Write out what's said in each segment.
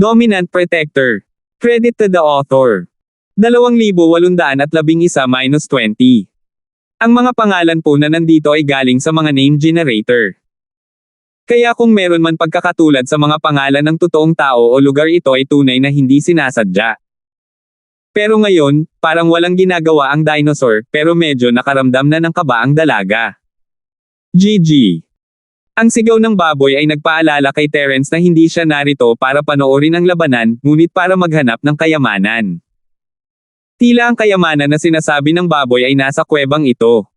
Dominant Protector. Credit to the author. 2,811-20. Ang mga pangalan po na nandito ay galing sa mga name generator. Kaya kung meron man pagkakatulad sa mga pangalan ng totoong tao o lugar, ito ay tunay na hindi sinasadya. Pero ngayon, parang walang ginagawa ang dinosaur, pero medyo nakaramdam na ng kaba ang dalaga. GG. Ang sigaw ng baboy ay nagpaalala kay Terence na hindi siya narito para panoorin ang labanan, ngunit para maghanap ng kayamanan. Tila ang kayamanan na sinasabi ng baboy ay nasa kuwebang ito.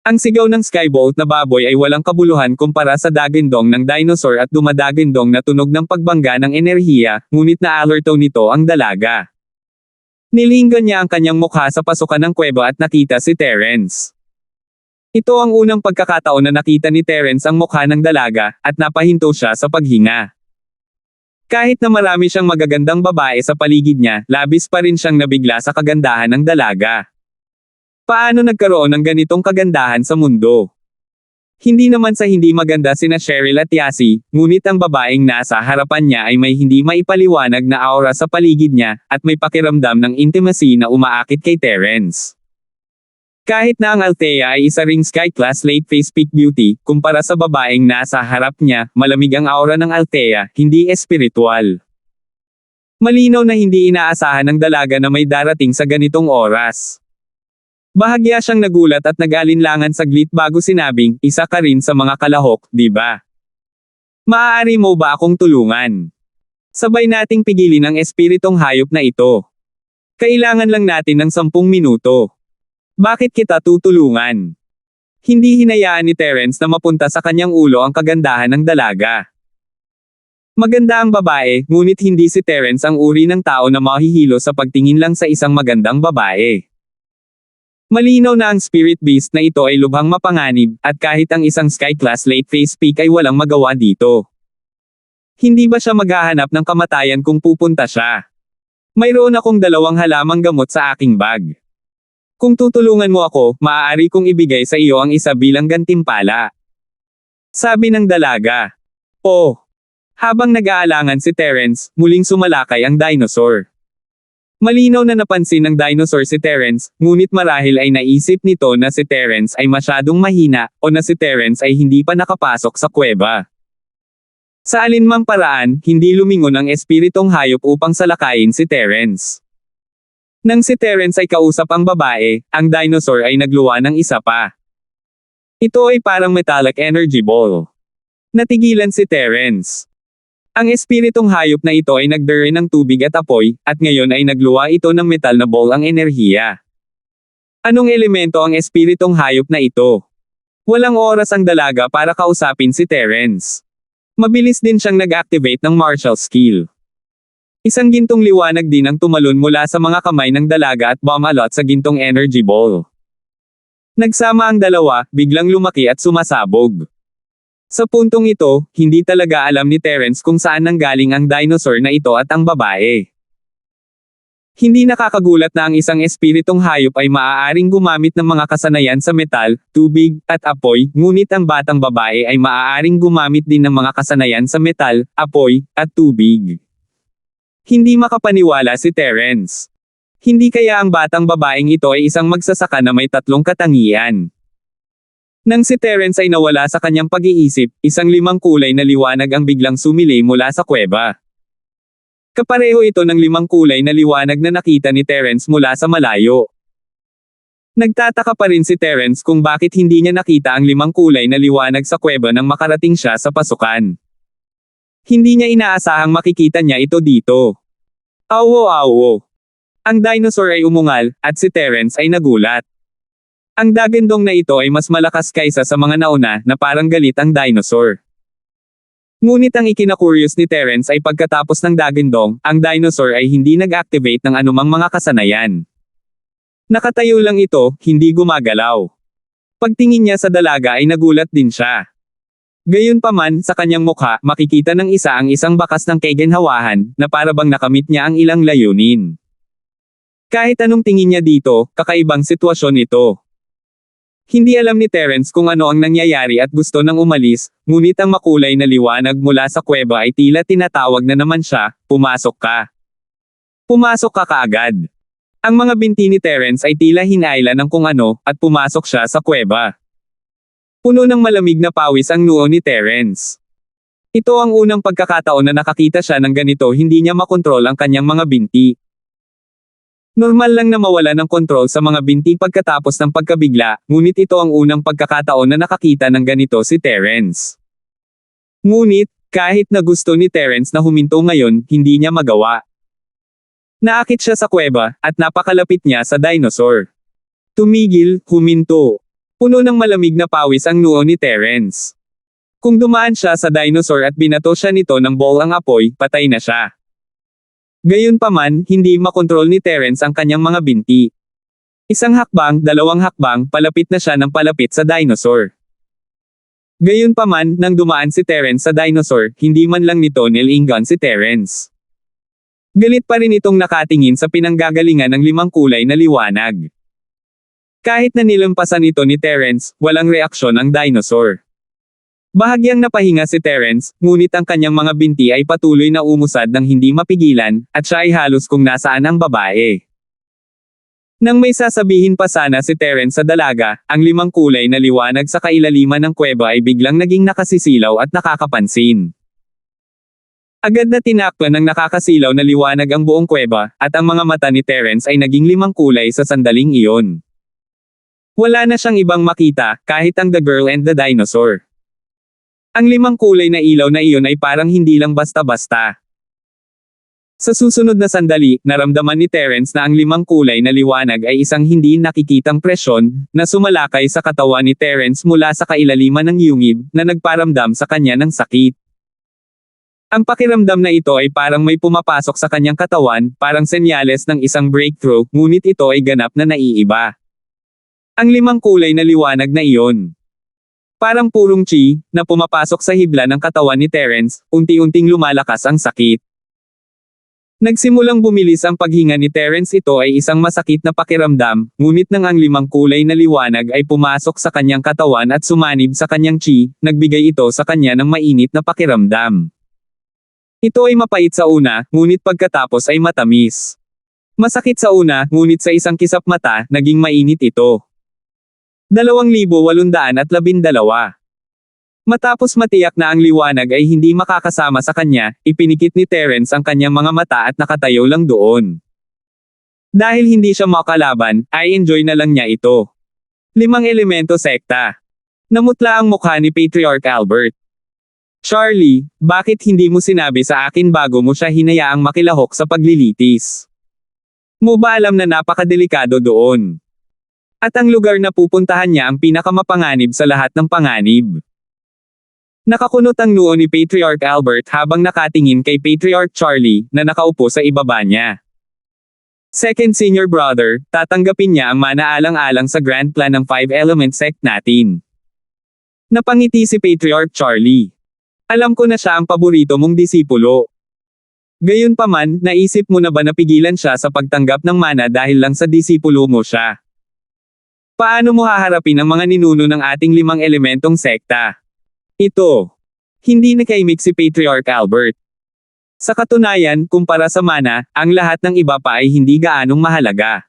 Ang sigaw ng skyboat na baboy ay walang kabuluhan kumpara sa dagindong ng dinosaur at dumadagindong na tunog ng pagbangga ng enerhiya, ngunit na-alerto nito ang dalaga. Nilinggan niya ang kanyang mukha sa pasukan ng kuweba at nakita si Terence. Ito ang unang pagkakataon na nakita ni Terence ang mukha ng dalaga, at napahinto siya sa paghinga. Kahit na marami siyang magagandang babae sa paligid niya, labis pa rin siyang nabigla sa kagandahan ng dalaga. Paano nagkaroon ng ganitong kagandahan sa mundo? Hindi naman sa hindi maganda sina Cheryl at Yasi, ngunit ang babaeng nasa harapan niya ay may hindi maipaliwanag na aura sa paligid niya, at may pakiramdam ng intimacy na umaakit kay Terence. Kahit na ang Althea ay isa ring sky-class late-phase peak beauty, kumpara sa babaeng nasa harap niya, malamig ang aura ng Althea, hindi espiritual. Malinaw na hindi inaasahan ng dalaga na may darating sa ganitong oras. Bahagya siyang nagulat at nag-alinlangan saglit bago sinabing, isa ka rin sa mga kalahok, di ba? Maaari mo ba akong tulungan? Sabay nating pigilin ang espiritong hayop na ito. Kailangan lang natin ng 10 minuto. Bakit kita tutulungan? Hindi hinayaan ni Terence na mapunta sa kanyang ulo ang kagandahan ng dalaga. Maganda ang babae, ngunit hindi si Terence ang uri ng tao na mahihilo sa pagtingin lang sa isang magandang babae. Malinaw na ang spirit beast na ito ay lubhang mapanganib, at kahit ang isang sky-class late-phase peak ay walang magawa dito. Hindi ba siya maghahanap ng kamatayan kung pupunta siya? Mayroon akong 2 halamang gamot sa aking bag. Kung tutulungan mo ako, maaari kong ibigay sa iyo ang isa bilang gantimpala. Sabi ng dalaga. Oh. Habang nag-aalangan si Terence, muling sumalakay ang dinosaur. Malinaw na napansin ng dinosaur si Terence, ngunit marahil ay naisip nito na si Terence ay masyadong mahina, o na si Terence ay hindi pa nakapasok sa kuweba. Sa alinmang paraan, hindi lumingon ang espiritong hayop upang salakayin si Terence. Nang si Terence ay kausap ang babae, ang dinosaur ay nagluwa ng isa pa. Ito ay parang metallic energy ball. Natigilan si Terence. Ang espiritong hayop na ito ay nagdere ng tubig at apoy, at ngayon ay nagluwa ito ng metal na ball ang enerhiya. Anong elemento ang espiritong hayop na ito? Walang oras ang dalaga para kausapin si Terence. Mabilis din siyang nag-activate ng martial skill. Isang gintong liwanag din ang tumalon mula sa mga kamay ng dalaga at bumalot sa gintong energy ball. Nagsama ang dalawa, biglang lumaki at sumasabog. Sa puntong ito, hindi talaga alam ni Terence kung saan nanggaling ang dinosaur na ito at ang babae. Hindi nakakagulat na ang isang espiritong hayop ay maaaring gumamit ng mga kasanayan sa metal, tubig, at apoy, ngunit ang batang babae ay maaaring gumamit din ng mga kasanayan sa metal, apoy, at tubig. Hindi makapaniwala si Terence. Hindi kaya ang batang babaeng ito ay isang magsasaka na may 3 katangian. Nang si Terence ay nawala sa kanyang pag-iisip, isang 5 kulay na liwanag ang biglang sumilay mula sa kuweba. Kapareho ito ng 5 kulay na liwanag na nakita ni Terence mula sa malayo. Nagtataka pa rin si Terence kung bakit hindi niya nakita ang 5 kulay na liwanag sa kuweba nang makarating siya sa pasukan. Hindi niya inaasahang makikita niya ito dito. Awo-awo. Ang dinosaur ay umungal, at si Terence ay nagulat. Ang dagindong na ito ay mas malakas kaysa sa mga nauna na parang galit ang dinosaur. Ngunit ang ikinakuryos ni Terence ay pagkatapos ng dagindong, ang dinosaur ay hindi nag-activate ng anumang mga kasanayan. Nakatayo lang ito, hindi gumagalaw. Pagtingin niya sa dalaga ay nagulat din siya. Gayunpaman, sa kanyang mukha, makikita ng isa ang isang bakas ng kaginhawahan, na parabang nakamit niya ang ilang layunin. Kahit anong tingin niya dito, kakaibang sitwasyon ito. Hindi alam ni Terence kung ano ang nangyayari at gusto nang umalis, ngunit ang makulay na liwanag mula sa kuweba ay tila tinatawag na naman siya, pumasok ka. Pumasok ka kaagad. Ang mga binti ni Terence ay tila hinailan ng kung ano, at pumasok siya sa kuweba. Puno ng malamig na pawis ang noo ni Terence. Ito ang unang pagkakataon na nakakita siya ng ganito, hindi niya makontrol ang kanyang mga binti. Normal lang na mawala ng kontrol sa mga binti pagkatapos ng pagkabigla, ngunit ito ang unang pagkakataon na nakakita ng ganito si Terence. Ngunit, kahit na gusto ni Terence na huminto ngayon, hindi niya magawa. Naakit siya sa kuweba, at napakalapit niya sa dinosaur. Tumigil, huminto. Puno ng malamig na pawis ang noo ni Terence. Kung dumaan siya sa dinosaur at binato siya nito ng ball ang apoy, patay na siya. Gayunpaman, hindi makontrol ni Terence ang kanyang mga binti. Isang hakbang, dalawang hakbang, palapit na siya ng palapit sa dinosaur. Gayunpaman, nang dumaan si Terence sa dinosaur, hindi man lang nito nilingan si Terence. Galit pa rin itong nakatingin sa pinanggagalingan ng limang kulay na liwanag. Kahit na nilampasan ito ni Terence, walang reaksyon ang dinosaur. Bahagyang napahinga si Terence, ngunit ang kanyang mga binti ay patuloy na umusad ng hindi mapigilan, at siya ay halos kung nasaan ang babae. Nang may sasabihin pa sana si Terence sa dalaga, ang limang kulay na liwanag sa kailaliman ng kuweba ay biglang naging nakasisilaw at nakakapansin. Agad na tinakpan ng nakakasilaw na liwanag ang buong kuweba, at ang mga mata ni Terence ay naging limang kulay sa sandaling iyon. Wala na siyang ibang makita, kahit ang The Girl and the Dinosaur. Ang limang kulay na ilaw na iyon ay parang hindi lang basta-basta. Sa susunod na sandali, naramdaman ni Terence na ang limang kulay na liwanag ay isang hindi nakikitang presyon, na sumalakay sa katawan ni Terence mula sa kailaliman ng yungib, na nagparamdam sa kanya ng sakit. Ang pakiramdam na ito ay parang may pumapasok sa kanyang katawan, parang senyales ng isang breakthrough, ngunit ito ay ganap na naiiba. Ang limang kulay na liwanag na iyon. Parang purong chi, na pumapasok sa hibla ng katawan ni Terence, unti-unting lumalakas ang sakit. Nagsimulang bumilis ang paghinga ni Terence, ito ay isang masakit na pakiramdam, ngunit nang ang limang kulay na liwanag ay pumasok sa kanyang katawan at sumanib sa kanyang chi, nagbigay ito sa kanya ng mainit na pakiramdam. Ito ay mapait sa una, ngunit pagkatapos ay matamis. Masakit sa una, ngunit sa isang kisap mata, naging mainit ito. 2,812. Matapos matiyak na ang liwanag ay hindi makakasama sa kanya, ipinikit ni Terence ang kanyang mga mata at nakatayo lang doon. Dahil hindi siya makalaban, ay enjoy na lang niya ito. 5 elemento sekta. Namutla ang mukha ni Patriarch Albert. Charlie, bakit hindi mo sinabi sa akin bago mo siya hinayaang makilahok sa paglilitis? Mo ba alam na napakadelikado doon? At ang lugar na pupuntahan niya ang pinakamapanganib sa lahat ng panganib. Nakakunot ang noo ni Patriarch Albert habang nakatingin kay Patriarch Charlie, na nakaupo sa ibaba niya. Second senior brother, tatanggapin niya ang manaalang-alang sa grand plan ng 5-element sect natin. Napangiti si Patriarch Charlie. Alam ko na siya ang paborito mong disipulo. Gayunpaman, naisip mo na ba napigilan siya sa pagtanggap ng mana dahil lang sa disipulo mo siya? Paano mo haharapin ang mga ninuno ng ating 5 elementong sekta? Ito. Hindi nakaimik si Patriarch Albert. Sa katunayan, kumpara sa mana, ang lahat ng iba pa ay hindi gaanong mahalaga.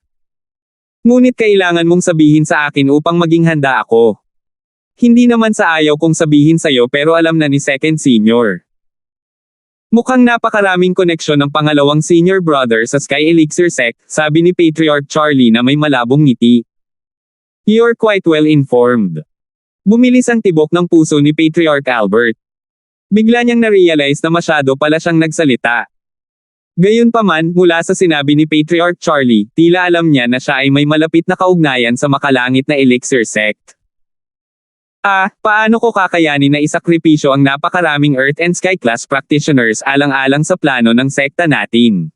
Ngunit kailangan mong sabihin sa akin upang maging handa ako. Hindi naman sa ayaw kong sabihin sa'yo pero alam na ni second senior. Mukhang napakaraming koneksyon ng pangalawang senior brother sa Sky Elixir sect, sabi ni Patriarch Charlie na may malabong ngiti. You're quite well informed. Bumilis ang tibok ng puso ni Patriarch Albert. Bigla niyang na-realize na masyado pala siyang nagsalita. Gayunpaman, mula sa sinabi ni Patriarch Charlie, tila alam niya na siya ay may malapit na kaugnayan sa makalangit na Elixir sect. Paano ko kakayanin na isakripisyo ang napakaraming Earth and Sky class practitioners alang-alang sa plano ng sekta natin?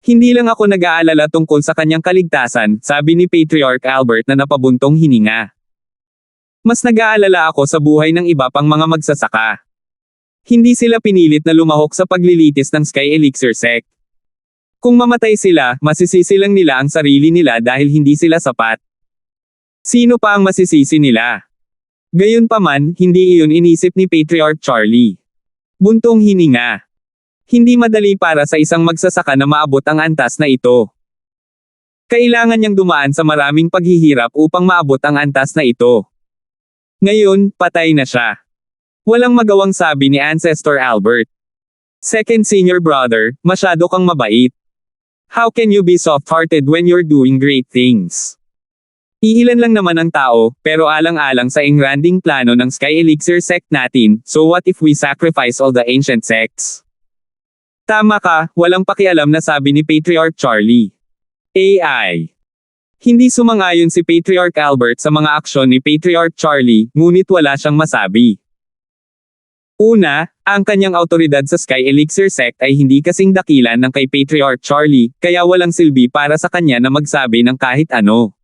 Hindi lang ako nag-aalala tungkol sa kanyang kaligtasan, sabi ni Patriarch Albert na napabuntong hininga. Mas nag-aalala ako sa buhay ng iba pang mga magsasaka. Hindi sila pinilit na lumahok sa paglilitis ng Sky Elixir sect. Kung mamatay sila, masisisi lang nila ang sarili nila dahil hindi sila sapat. Sino pa ang masisisi nila? Gayunpaman, hindi iyon inisip ni Patriarch Charlie. Buntong hininga. Hindi madali para sa isang magsasaka na maabot ang antas na ito. Kailangan niyang dumaan sa maraming paghihirap upang maabot ang antas na ito. Ngayon, patay na siya. Walang magawang sabi ni Ancestor Albert. Second senior brother, masyado kang mabait. How can you be soft-hearted when you're doing great things? Iilan lang naman ang tao, pero alang-alang sa engranding plano ng Sky Elixir sect natin, so what if we sacrifice all the ancient sects? Tama ka, walang pakialam na sabi ni Patriarch Charlie. AI. Hindi sumang-ayon si Patriarch Albert sa mga aksyon ni Patriarch Charlie, ngunit wala siyang masabi. Una, ang kanyang autoridad sa Sky Elixir sect ay hindi kasing dakilan ng kay Patriarch Charlie, kaya walang silbi para sa kanya na magsabi ng kahit ano.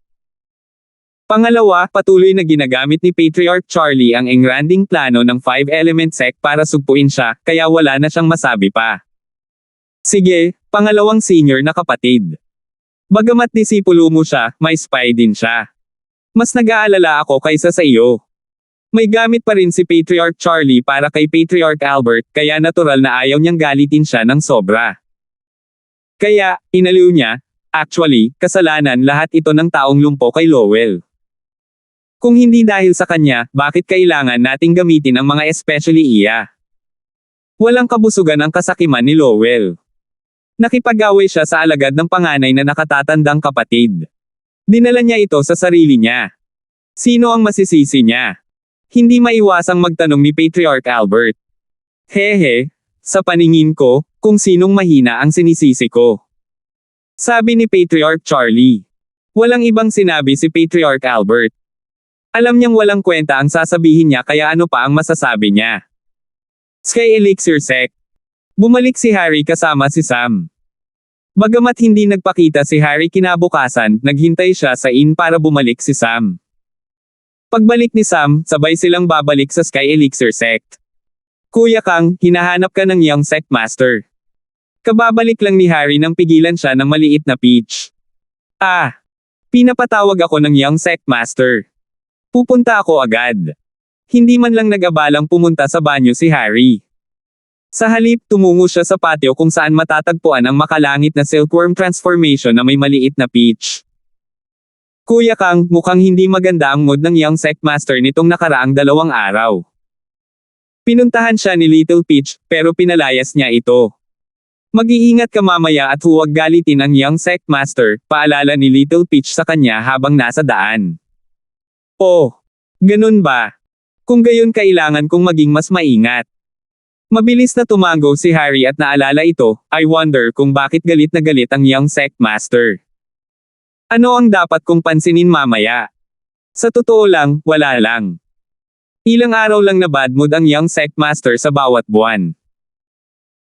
Pangalawa, patuloy na ginagamit ni Patriarch Charlie ang engranding plano ng 5-element sect para sugpuin siya, kaya wala na siyang masabi pa. Sige, pangalawang senior na kapatid. Bagamat disipulo mo siya, may spy din siya. Mas nag-aalala ako kaysa sa iyo. May gamit pa rin si Patriarch Charlie para kay Patriarch Albert, kaya natural na ayaw niyang galitin siya ng sobra. Kaya, inaliw niya, actually, kasalanan lahat ito ng taong lumpo kay Lowell. Kung hindi dahil sa kanya, bakit kailangan nating gamitin ang mga especially iya? Walang kabusugan ang kasakiman ni Lowell. Nakipag-away siya sa alagad ng panganay na nakatatandang kapatid. Dinala niya ito sa sarili niya. Sino ang masisisi niya? Hindi maiwasang magtanong ni Patriarch Albert. Hehe, sa paningin ko, kung sinong mahina ang sinisisi ko. Sabi ni Patriarch Charlie. Walang ibang sinabi si Patriarch Albert. Alam niyang walang kwenta ang sasabihin niya kaya ano pa ang masasabi niya. Sky Elixir Sect. Bumalik si Harry kasama si Sam. Bagamat hindi nagpakita si Harry kinabukasan, naghintay siya sa inn para bumalik si Sam. Pagbalik ni Sam, sabay silang babalik sa Sky Elixir Sect. Kuya Kang, hinahanap ka ng young sect master. Kababalik lang ni Harry nang pigilan siya ng maliit na Peach. Pinapatawag ako ng young sect master. Pupunta ako agad. Hindi man lang nag-abalang pumunta sa banyo si Harry. Sa halip, tumungo siya sa patio kung saan matatagpuan ang makalangit na silkworm transformation na may maliit na Peach. Kuya Kang, mukhang hindi maganda ang mood ng young sect master nitong nakaraang 2 araw. Pinuntahan siya ni Little Peach, pero pinalayas niya ito. Mag-iingat ka mamaya at huwag galitin ang young sect master, paalala ni Little Peach sa kanya habang nasa daan. Oh, ganun ba? Kung gayon kailangan kong maging mas maingat. Mabilis na tumango si Harry at naalala ito, I wonder kung bakit galit na galit ang young sect master. Ano ang dapat kong pansinin mamaya? Sa totoo lang, wala lang. Ilang araw lang na bad mood ang young sect master sa bawat buwan.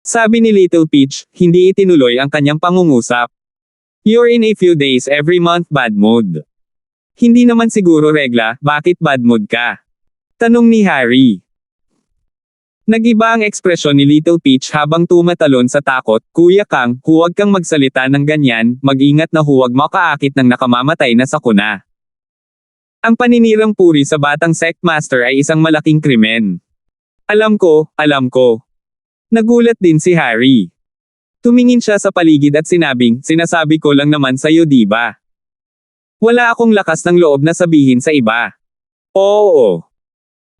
Sabi ni Little Peach, hindi itinuloy ang kanyang pangungusap. You're in a few days every month bad mood. Hindi naman siguro regla, bakit bad mood ka? Tanong ni Harry. Nag-iba ang ekspresyon ni Little Peach habang tumatalon sa takot, Kuya Kang, huwag kang magsalita ng ganyan, mag-ingat na huwag makaakit ng nakamamatay na sakuna. Ang paninirang puri sa batang sect master ay isang malaking krimen. Alam ko. Nagulat din si Harry. Tumingin siya sa paligid at sinabing, sinasabi ko lang naman sa'yo diba? Wala akong lakas ng loob na sabihin sa iba. Oo.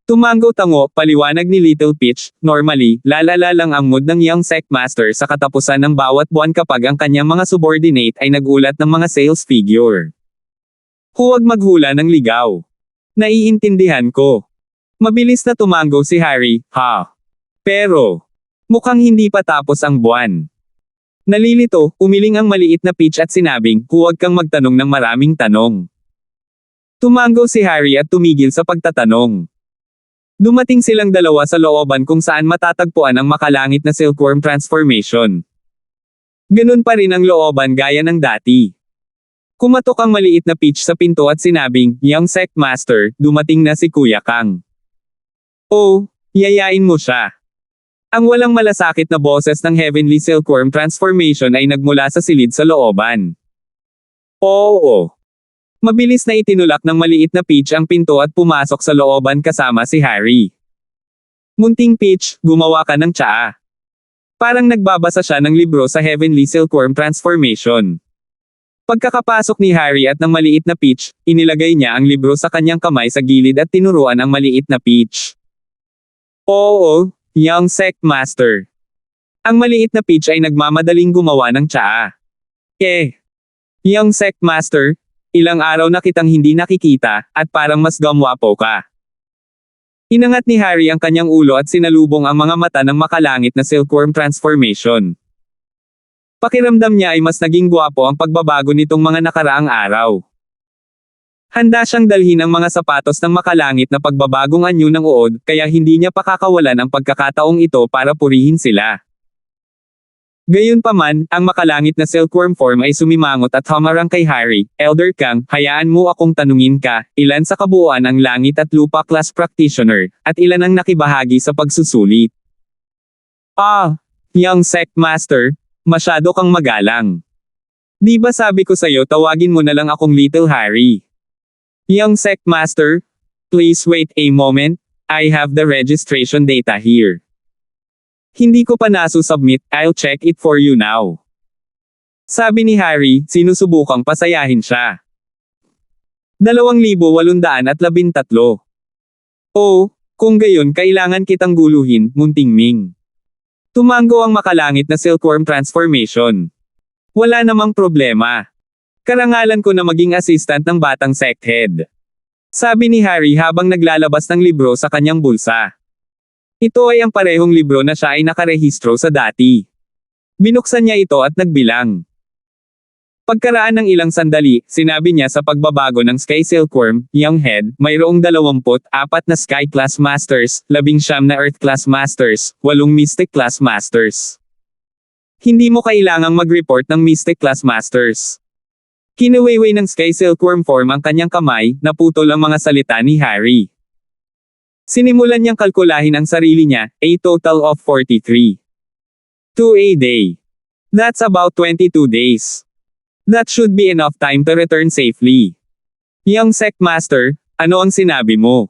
Tumango-tango, paliwanag ni Little Peach, normally, lalala lang ang mood ng young sect master sa katapusan ng bawat buwan kapag ang kanyang mga subordinate ay nagulat ng mga sales figure. Huwag maghula ng ligaw. Naiintindihan ko. Mabilis na tumango si Harry, Pero, mukhang hindi pa tapos ang buwan. Nalilito, umiling ang maliit na Peach at sinabing, huwag kang magtanong ng maraming tanong. Tumango si Harry at tumigil sa pagtatanong. Dumating silang dalawa sa looban kung saan matatagpuan ang makalangit na silkworm transformation. Ganun pa rin ang looban gaya ng dati. Kumatok ang maliit na Peach sa pinto at sinabing, young sect master, dumating na si Kuya Kang. Oh, yayain mo siya. Ang walang malasakit na boses ng Heavenly Silkworm Transformation ay nagmula sa silid sa looban. Oo. Mabilis na itinulak ng maliit na Peach ang pinto at pumasok sa looban kasama si Harry. Munting Peach, gumawa ka ng tsaa. Parang nagbabasa siya ng libro sa Heavenly Silkworm Transformation. Pagkakapasok ni Harry at ng maliit na Peach, inilagay niya ang libro sa kanyang kamay sa gilid at tinuruan ang maliit na Peach. Oo, young sect master. Ang maliit na Peach ay nagmamadaling gumawa ng tsaa. Young sect master, ilang araw na kitang hindi nakikita, at parang mas gamwapo ka. Inangat ni Harry ang kanyang ulo at sinalubong ang mga mata ng makalangit na silkworm transformation. Pakiramdam niya ay mas naging gwapo ang pagbabago nitong mga nakaraang araw. Handa siyang dalhin ang mga sapatos ng makalangit na pagbabagong anyo ng uod, kaya hindi niya pakakawalan ang pagkakataong ito para purihin sila. Gayunpaman, ang makalangit na silkworm form ay sumimangot at humarang kay Harry. Elder Kang, hayaan mo akong tanungin ka, ilan sa kabuuan ang langit at lupa class practitioner, at ilan ang nakibahagi sa pagsusulit? Young sect master, masyado kang magalang. Di ba sabi ko sa'yo tawagin mo na lang akong Little Harry? Young sect master, please wait a moment, I have the registration data here. Hindi ko pa nasusubmit, I'll check it for you now. Sabi ni Harry, sinusubukang pasayahin siya. 2,813. Oh, kung gayon kailangan kitang guluhin, Munting Ming. Tumango ang makalangit na silkworm transformation. Wala namang problema. Karangalan ko na maging assistant ng batang sect head. Sabi ni Harry habang naglalabas ng libro sa kanyang bulsa. Ito ay ang parehong libro na siya ay nakarehistro sa dati. Binuksan niya ito at nagbilang. Pagkaraan ng ilang sandali, sinabi niya sa pagbabago ng Sky Silkworm, Young Head, mayroong 24 na Sky Class Masters, 19 na Earth Class Masters, 8 Mystic Class Masters. Hindi mo kailangang mag-report ng Mystic Class Masters. Kinuwayway ng Sky Silkworm form ang kanyang kamay, naputol ang mga salita ni Harry. Sinimulan niyang kalkulahin ang sarili niya, a total of 43. 2 a day. That's about 22 days. That should be enough time to return safely. Young sect master, ano ang sinabi mo?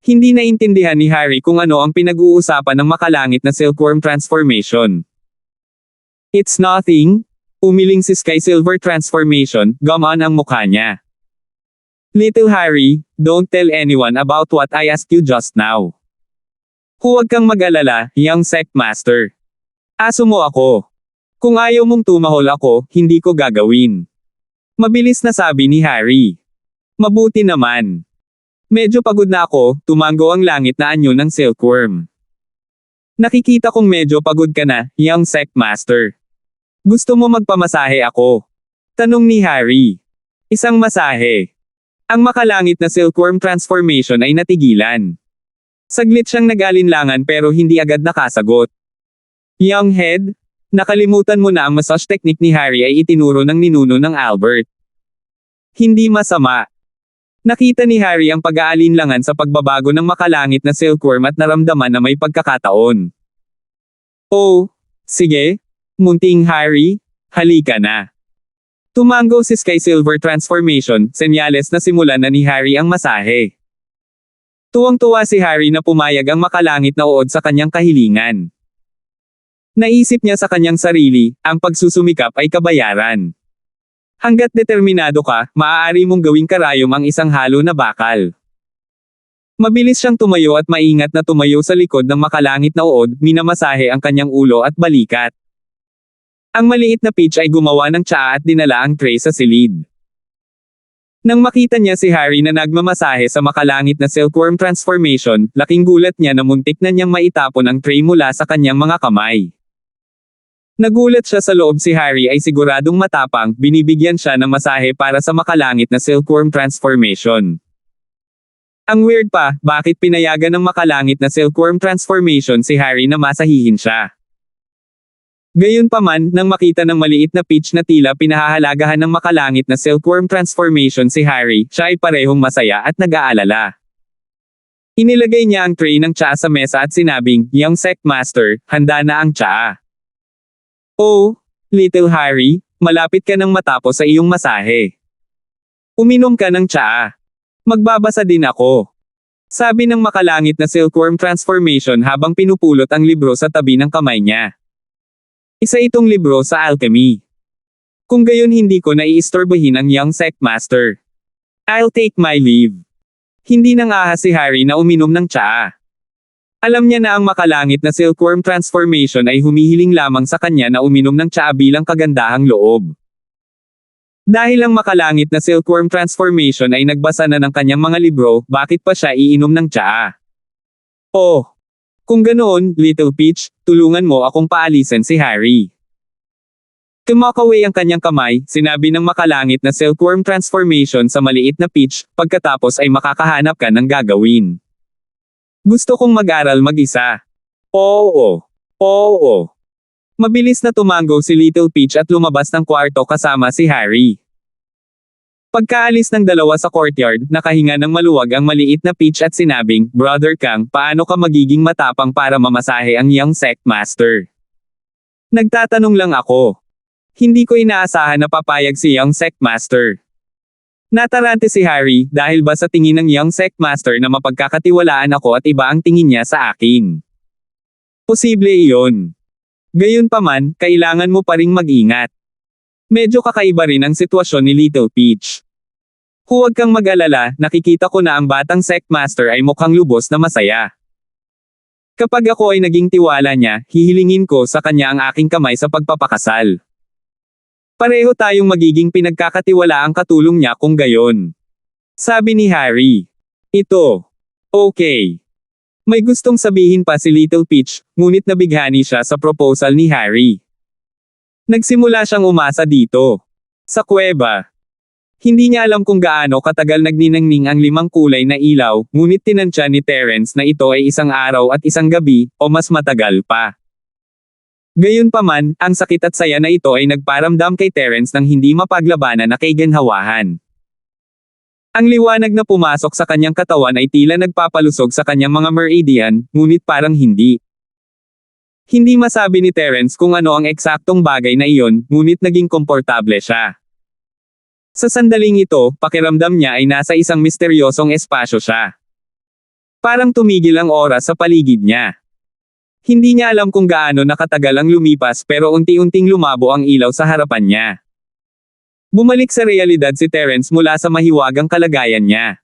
Hindi naintindihan ni Harry kung ano ang pinag-uusapan ng makalangit na silkworm transformation. It's nothing. Umiling si Sky Silver transformation, gumaan ang mukha niya. Little Harry, don't tell anyone about what I asked you just now. Huwag kang mag-alala, young sect master. Aso mo ako. Kung ayaw mong tumahol ako, hindi ko gagawin. Mabilis na sabi ni Harry. Mabuti naman. Medyo pagod na ako, tumango ang langit na anyo ng silkworm. Nakikita kong medyo pagod ka na, young sect master. Gusto mo magpamasahe ako? Tanong ni Harry. Isang masahe. Ang makalangit na silkworm transformation ay natigilan. Saglit siyang nag-alinlangan pero hindi agad nakasagot. Young head, nakalimutan mo na ang massage technique ni Harry ay itinuro ng ninuno ng Albert. Hindi masama. Nakita ni Harry ang pag-aalinlangan sa pagbabago ng makalangit na silkworm at naramdaman na may pagkakataon. Oh, sige, Munting Harry, halika na. Tumango si Sky Silver transformation, senyales na simulan na ni Harry ang masahe. Tuwang-tuwa si Harry na pumayag ang makalangit na uod sa kanyang kahilingan. Naisip niya sa kanyang sarili, ang pagsusumikap ay kabayaran. Hanggat determinado ka, maaari mong gawing karayom ang isang halo na bakal. Mabilis siyang tumayo at maingat na tumayo sa likod ng makalangit na uod, minamasahe ang kanyang ulo at balikat. Ang maliit na Peach ay gumawa ng tsaa at dinala ang tray sa silid. Nang makita niya si Harry na nagmamasahe sa makalangit na silkworm transformation, laking gulat niya na muntik na niyang maitapon ang tray mula sa kanyang mga kamay. Nagulat siya sa loob si Harry ay siguradong matapang, binibigyan siya ng masahe para sa makalangit na silkworm transformation. Ang weird pa, bakit pinayagan ng makalangit na silkworm transformation si Harry na masahihin siya? Gayunpaman, nang makita ng maliit na Peach na tila pinahahalagahan ng makalangit na silkworm transformation si Harry, siya ay parehong masaya at nag-aalala. Inilagay niya ang tray ng tsaa sa mesa at sinabing, Young sect master, handa na ang tsaa. Oh, Little Harry, malapit ka nang matapos sa iyong masahe. Uminom ka ng tsaa. Magbabasa din ako. Sabi ng makalangit na silkworm transformation habang pinupulot ang libro sa tabi ng kamay niya. Isa itong libro sa alchemy. Kung gayon hindi ko naiistorbohin ang young sect master. I'll take my leave. Hindi nang ahas si Harry na uminom ng tsaa. Alam niya na ang makalangit na silkworm transformation ay humihiling lamang sa kanya na uminom ng tsaa bilang kagandahang loob. Dahil ang makalangit na silkworm transformation ay nagbasa na ng kanyang mga libro, bakit pa siya iinom ng tsaa? Oh! Kung ganoon, Little Peach, tulungan mo akong paalisin si Harry. Tumakaway ang kanyang kamay, sinabi ng makalangit na silkworm transformation sa maliit na Peach, pagkatapos ay makakahanap ka ng gagawin. Gusto kong mag-aral mag-isa. Oo. Oo. Mabilis na tumango si Little Peach at lumabas ng kwarto kasama si Harry. Pagkaalis ng dalawa sa courtyard, nakahinga ng maluwag ang maliit na Peach at sinabing, Brother Kang, paano ka magiging matapang para mamasahe ang young sect master? Nagtatanong lang ako. Hindi ko inaasahan na papayag si young sect master. Natarante si Harry, dahil ba sa tingin ng young sect master na mapagkakatiwalaan ako at iba ang tingin niya sa akin? Posible iyon. Gayunpaman, kailangan mo pa ring mag-ingat. Medyo kakaiba rin ang sitwasyon ni Little Peach. Huwag kang mag-alala, nakikita ko na ang batang sect master ay mukhang lubos na masaya. Kapag ako ay naging tiwala niya, hihilingin ko sa kanya ang aking kamay sa pagpapakasal. Pareho tayong magiging pinagkakatiwalaang katulong niya kung gayon. Sabi ni Harry. Ito. Okay. May gustong sabihin pa si Little Peach, ngunit nabighani siya sa proposal ni Harry. Nagsimula siyang umasa dito. Sa kuweba. Hindi niya alam kung gaano katagal nagniningning ang 5 kulay na ilaw, ngunit tinansya ni Terence na ito ay isang araw at isang gabi, o mas matagal pa. Gayunpaman, ang sakit at saya na ito ay nagparamdam kay Terence ng hindi mapaglabanan na kaiganhawahan. Ang liwanag na pumasok sa kanyang katawan ay tila nagpapalusog sa kanyang mga meridian, ngunit parang hindi. Hindi masabi ni Terence kung ano ang eksaktong bagay na iyon, ngunit naging komportable siya. Sa sandaling ito, pakiramdam niya ay nasa isang misteryosong espasyo siya. Parang tumigil ang oras sa paligid niya. Hindi niya alam kung gaano nakatagal ang lumipas pero unti-unting lumabo ang ilaw sa harapan niya. Bumalik sa realidad si Terence mula sa mahiwagang kalagayan niya.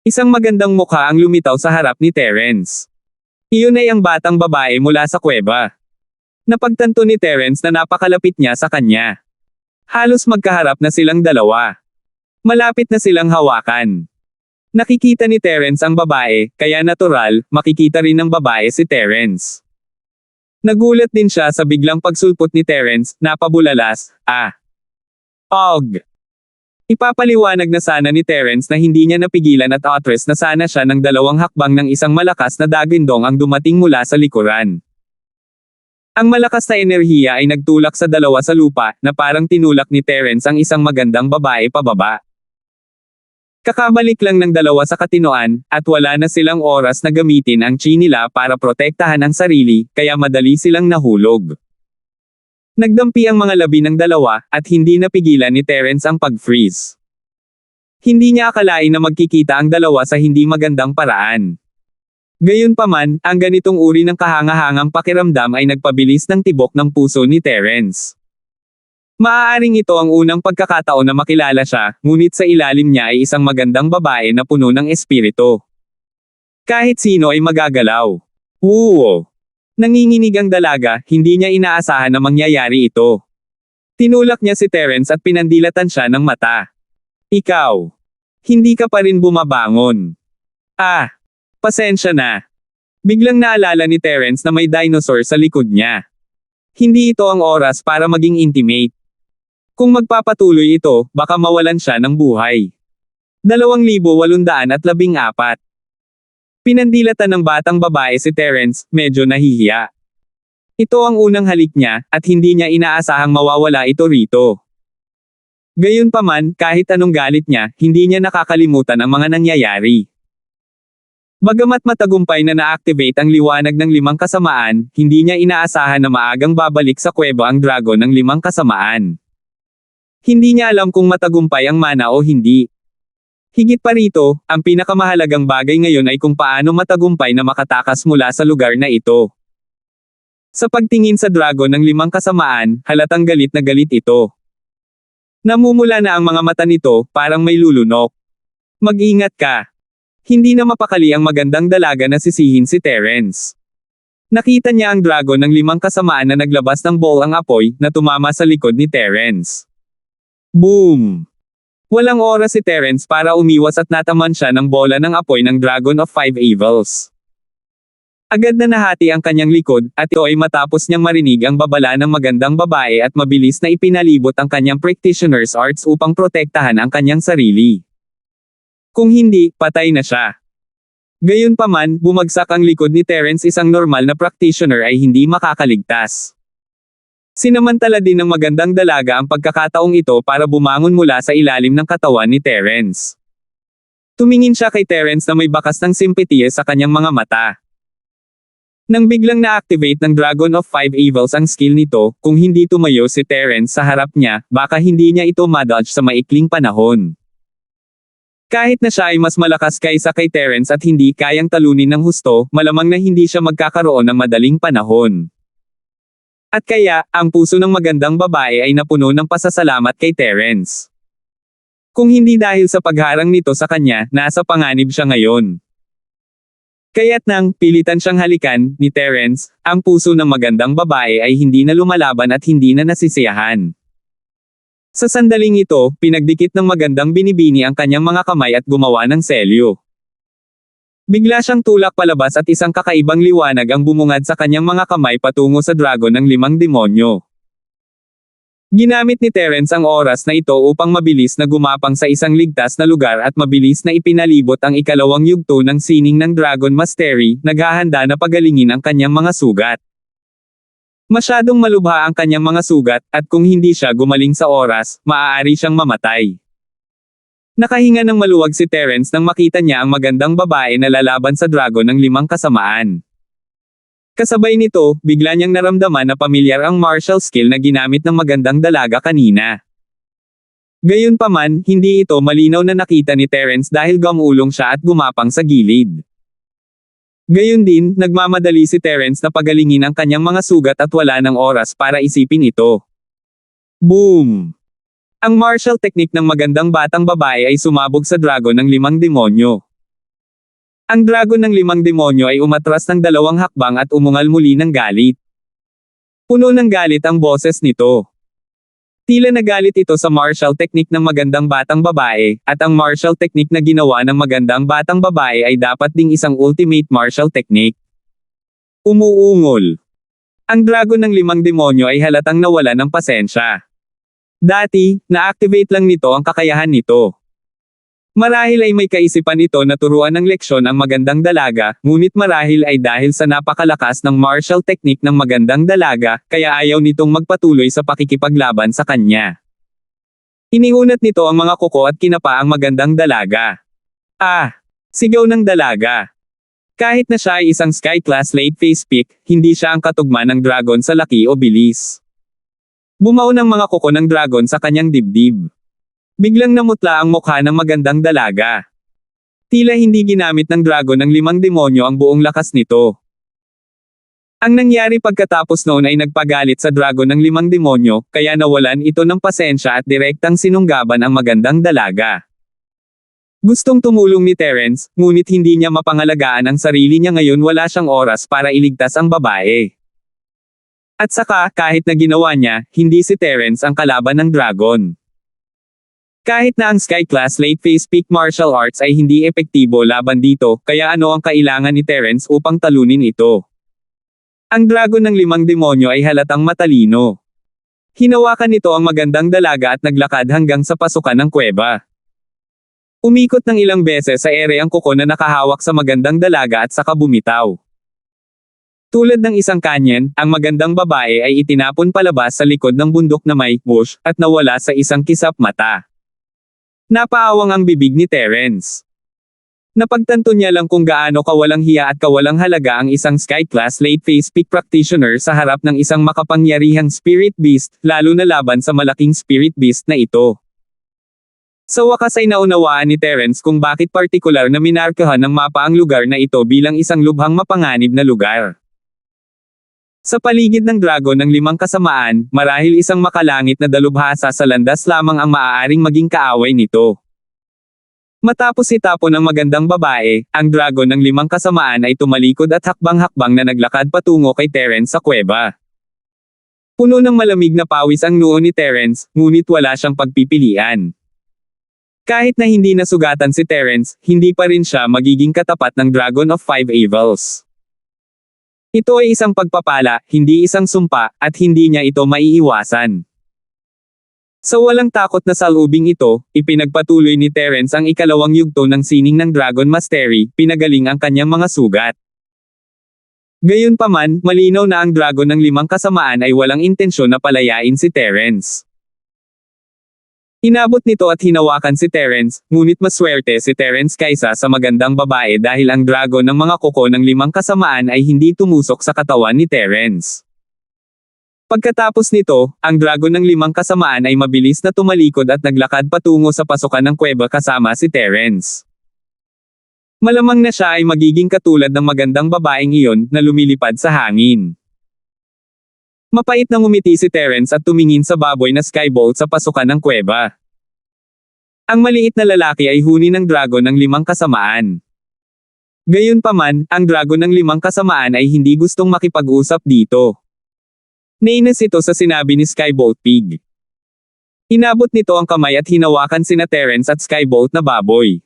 Isang magandang mukha ang lumitaw sa harap ni Terence. Iyon ay ang batang babae mula sa kuweba. Napagtanto ni Terence na napakalapit niya sa kanya. Halos magkaharap na silang dalawa. Malapit na silang hawakan. Nakikita ni Terence ang babae, kaya natural, makikita rin ng babae si Terence. Nagulat din siya sa biglang pagsulpot ni Terence, napabulalas, Og. Ipapaliwanag na sana ni Terence na hindi niya napigilan at atras na sana siya ng 2 hakbang ng isang malakas na dagindong ang dumating mula sa likuran. Ang malakas na enerhiya ay nagtulak sa dalawa sa lupa, na parang tinulak ni Terence ang isang magandang babae pababa. Kakabalik lang ng dalawa sa katinoan, at wala na silang oras na gamitin ang chi nila para protektahan ang sarili, kaya madali silang nahulog. Nagdampi ang mga labi ng dalawa, at hindi napigilan ni Terence ang pag-freeze. Hindi niya akalain na magkikita ang dalawa sa hindi magandang paraan. Gayunpaman, ang ganitong uri ng kahangahangang pakiramdam ay nagpabilis ng tibok ng puso ni Terence. Maaaring ito ang unang pagkakataon na makilala siya, ngunit sa ilalim niya ay isang magandang babae na puno ng espiritu. Kahit sino ay magagalaw. Oo. Nanginginig ang dalaga, hindi niya inaasahan na mangyayari ito. Tinulak niya si Terence at pinandilatan siya ng mata. Ikaw. Hindi ka pa rin bumabangon. Pasensya na. Biglang naalala ni Terence na may dinosaur sa likod niya. Hindi ito ang oras para maging intimate. Kung magpapatuloy ito, baka mawalan siya ng buhay. 2,814. Pinandilatan ng batang babae si Terence, medyo nahihiya. Ito ang unang halik niya, at hindi niya inaasahang mawawala ito rito. Gayunpaman, kahit anong galit niya, hindi niya nakakalimutan ang mga nangyayari. Bagamat matagumpay na na-activate ang liwanag ng 5 kasamaan, hindi niya inaasahan na maagang babalik sa kuweba ang dragon ng 5 kasamaan. Hindi niya alam kung matagumpay ang mana o hindi. Higit pa rito, ang pinakamahalagang bagay ngayon ay kung paano matagumpay na makatakas mula sa lugar na ito. Sa pagtingin sa dragon ng 5 kasamaan, halatang galit na galit ito. Namumula na ang mga mata nito, parang may lulunok. Mag-ingat ka. Hindi na mapakali ang magandang dalaga na sisihin si Terence. Nakita niya ang dragon ng 5 kasamaan na naglabas ng ball ang apoy na tumama sa likod ni Terence. Boom! Walang oras si Terence para umiwas at nataman siya ng bola ng apoy ng Dragon of 5 Evils. Agad na nahati ang kanyang likod, at ito ay matapos niyang marinig ang babala ng magandang babae at mabilis na ipinalibot ang kanyang practitioner's arts upang protektahan ang kanyang sarili. Kung hindi, patay na siya. Gayunpaman, bumagsak ang likod ni Terence, isang normal na practitioner ay hindi makakaligtas. Sinamantala din ng magandang dalaga ang pagkakataong ito para bumangon mula sa ilalim ng katawan ni Terence. Tumingin siya kay Terence na may bakas ng simpatiya sa kanyang mga mata. Nang biglang na-activate ng Dragon of 5 Evils ang skill nito, kung hindi tumayo si Terence sa harap niya, baka hindi niya ito madodge sa maikling panahon. Kahit na siya ay mas malakas kaysa kay Terence at hindi kayang talunin ng husto, malamang na hindi siya magkakaroon ng madaling panahon. At kaya, ang puso ng magandang babae ay napuno ng pasasalamat kay Terence. Kung hindi dahil sa pagharang nito sa kanya, nasa panganib siya ngayon. Kaya't nang pilitan siyang halikan ni Terence, ang puso ng magandang babae ay hindi na lumalaban at hindi na nasisiyahan. Sa sandaling ito, pinagdikit ng magandang binibini ang kanyang mga kamay at gumawa ng selyo. Bigla siyang tulak palabas at isang kakaibang liwanag ang bumungad sa kanyang mga kamay patungo sa dragon ng 5 demonyo. Ginamit ni Terence ang oras na ito upang mabilis na gumapang sa isang ligtas na lugar at mabilis na ipinalibot ang ikalawang yugto ng sining ng Dragon Mastery, naghahanda na pagalingin ang kanyang mga sugat. Masyadong malubha ang kanyang mga sugat, at kung hindi siya gumaling sa oras, maaari siyang mamatay. Nakahinga ng maluwag si Terence nang makita niya ang magandang babae na lalaban sa dragon ng 5 kasamaan. Kasabay nito, bigla niyang naramdaman na pamilyar ang martial skill na ginamit ng magandang dalaga kanina. Gayunpaman, hindi ito malinaw na nakita ni Terence dahil gumulong siya at gumapang sa gilid. Gayon din, nagmamadali si Terence na pagalingin ang kanyang mga sugat at wala ng oras para isipin ito. Boom! Ang martial technique ng magandang batang babae ay sumabog sa dragon ng 5 demonyo. Ang dragon ng 5 demonyo ay umatras ng 2 hakbang at umungal muli ng galit. Puno ng galit ang boses nito. Tila nagalit ito sa martial technique ng magandang batang babae, at ang martial technique na ginawa ng magandang batang babae ay dapat ding isang ultimate martial technique. Umuungol. Ang dragon ng 5 demonyo ay halatang nawala ng pasensya. Dati, na-activate lang nito ang kakayahan nito. Marahil ay may kaisipan ito na turuan ng leksyon ang magandang dalaga, ngunit marahil ay dahil sa napakalakas ng martial technique ng magandang dalaga, kaya ayaw nitong magpatuloy sa pakikipaglaban sa kanya. Iniunat nito ang mga kuko at kinapa ang magandang dalaga. Ah! Sigaw ng dalaga. Kahit na siya ay isang sky-class late phase peak, hindi siya ang katugma ng dragon sa laki o bilis. Bumao ng mga kuko ng dragon sa kanyang dibdib. Biglang namutla ang mukha ng magandang dalaga. Tila hindi ginamit ng dragon ng 5 demonyo ang buong lakas nito. Ang nangyari pagkatapos noon ay nagpagalit sa dragon ng 5 demonyo, kaya nawalan ito ng pasensya at direktang sinunggaban ang magandang dalaga. Gustong tumulong ni Terence, ngunit hindi niya mapangalagaan ang sarili niya ngayon, wala siyang oras para iligtas ang babae. At saka, kahit na ginawa niya, hindi si Terence ang kalaban ng dragon. Kahit na ang Sky Class Late Phase Peak Martial Arts ay hindi epektibo laban dito, kaya ano ang kailangan ni Terence upang talunin ito? Ang dragon ng 5 demonyo ay halatang matalino. Hinawakan nito ang magandang dalaga at naglakad hanggang sa pasukan ng kuweba. Umikot ng ilang beses sa ere ang kuko na nakahawak sa magandang dalaga at saka bumitaw. Tulad ng isang kanyen, ang magandang babae ay itinapon palabas sa likod ng bundok na may whoosh at nawala sa isang kisap mata. Napaawang ang bibig ni Terence. Napagtanto niya lang kung gaano kawalang hiya at kawalang halaga ang isang Sky-class late phase peak practitioner sa harap ng isang makapangyarihang spirit beast, lalo na laban sa malaking spirit beast na ito. Sa wakas ay naunawaan ni Terence kung bakit partikular na minarkahan ng mapa ang lugar na ito bilang isang lubhang mapanganib na lugar. Sa paligid ng dragon ng limang kasamaan, marahil isang makalangit na dalubhasa sa landas lamang ang maaaring maging kaaway nito. Matapos itapon ng magandang babae, ang dragon ng limang kasamaan ay tumalikod at hakbang-hakbang na naglakad patungo kay Terence sa kuweba. Puno ng malamig na pawis ang noo ni Terence, ngunit wala siyang pagpipilian. Kahit na hindi nasugatan si Terence, hindi pa rin siya magiging katapat ng Dragon of Five Evils. Ito ay isang pagpapala, hindi isang sumpa, at hindi niya ito maiiwasan. Sa walang takot na salubing ito, ipinagpatuloy ni Terence ang ikalawang yugto ng sining ng Dragon Mastery, pinagaling ang kanyang mga sugat. Gayunpaman, malinaw na ang dragon ng limang kasamaan ay walang intensyon na palayain si Terence. Inabot nito at hinawakan si Terence, ngunit maswerte si Terence kaysa sa magandang babae dahil ang dragon ng mga kuko ng limang kasamaan ay hindi tumusok sa katawan ni Terence. Pagkatapos nito, ang dragon ng limang kasamaan ay mabilis na tumalikod at naglakad patungo sa pasukan ng kuweba kasama si Terence. Malamang na siya ay magiging katulad ng magandang babaeng iyon na lumilipad sa hangin. Mapait na ngumiti si Terence at tumingin sa baboy na skybolt sa pasukan ng kuweba. Ang maliit na lalaki ay huni ng dragon ng limang kasamaan. Gayunpaman, ang dragon ng limang kasamaan ay hindi gustong makipag-usap dito. Nainis ito sa sinabi ni Skybolt Pig. Inabot nito ang kamay at hinawakan sina Terence at Skybolt na baboy.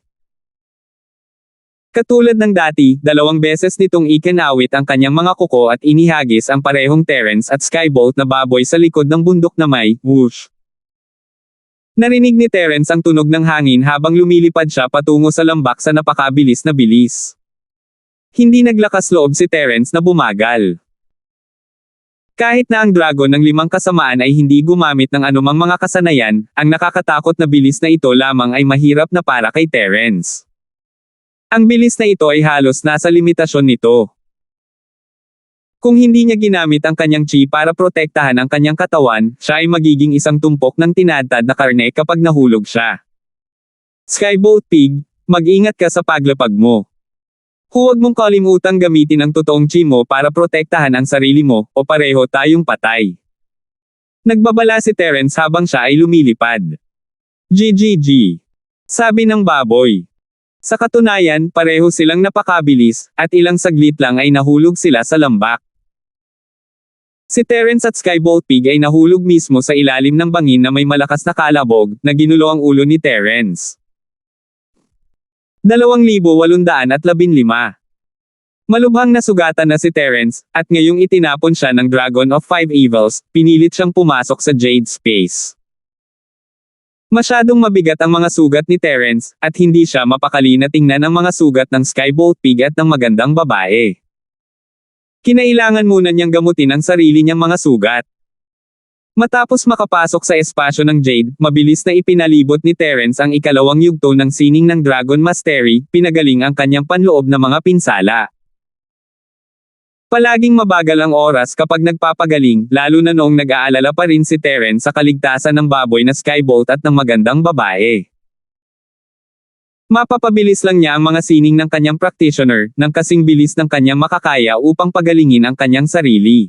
Katulad ng dati, 2 beses nitong ikinawit ang kanyang mga kuko at inihagis ang parehong Terence at Skybolt na baboy sa likod ng bundok na may whoosh. Narinig ni Terence ang tunog ng hangin habang lumilipad siya patungo sa lambak sa napakabilis na bilis. Hindi naglakas loob si Terence na bumagal. Kahit na ang dragon ng limang kasamaan ay hindi gumamit ng anumang mga kasanayan, ang nakakatakot na bilis na ito lamang ay mahirap na para kay Terence. Ang bilis na ito ay halos nasa limitasyon nito. Kung hindi niya ginamit ang kanyang chi para protektahan ang kanyang katawan, siya ay magiging isang tumpok ng tinadtad na karne kapag nahulog siya. Skybolt Pig, mag-ingat ka sa paglapag mo. Huwag mong kalimutang gamitin ang totoong chi mo para protektahan ang sarili mo, o pareho tayong patay. Nagbabala si Terence habang siya ay lumilipad. GGG. Sabi ng baboy. Sa katunayan, pareho silang napakabilis, at ilang saglit lang ay nahulog sila sa lambak. Si Terence at Skybolt Pig ay nahulog mismo sa ilalim ng bangin na may malakas na kalabog, na ginulo ang ulo ni Terence. 2,815. Malubhang nasugatan na si Terence, at ngayong itinapon siya ng Dragon of Five Evils, pinilit siyang pumasok sa Jade Space. Masyadong mabigat ang mga sugat ni Terence, at hindi siya mapakali na tingnan ang mga sugat ng Skybolt Pig at ng magandang babae. Kinailangan muna niyang gamutin ang sarili niyang mga sugat. Matapos makapasok sa espasyo ng Jade, mabilis na ipinalibot ni Terence ang ikalawang yugto ng sining ng Dragon Mastery, pinagaling ang kanyang panloob na mga pinsala. Palaging mabagal ang oras kapag nagpapagaling, lalo na noong nag-aalala pa rin si Terence sa kaligtasan ng baboy na Skybolt at ng magandang babae. Mapapabilis lang niya ang mga sining ng kanyang practitioner, ng kasing bilis ng kanyang makakaya upang pagalingin ang kanyang sarili.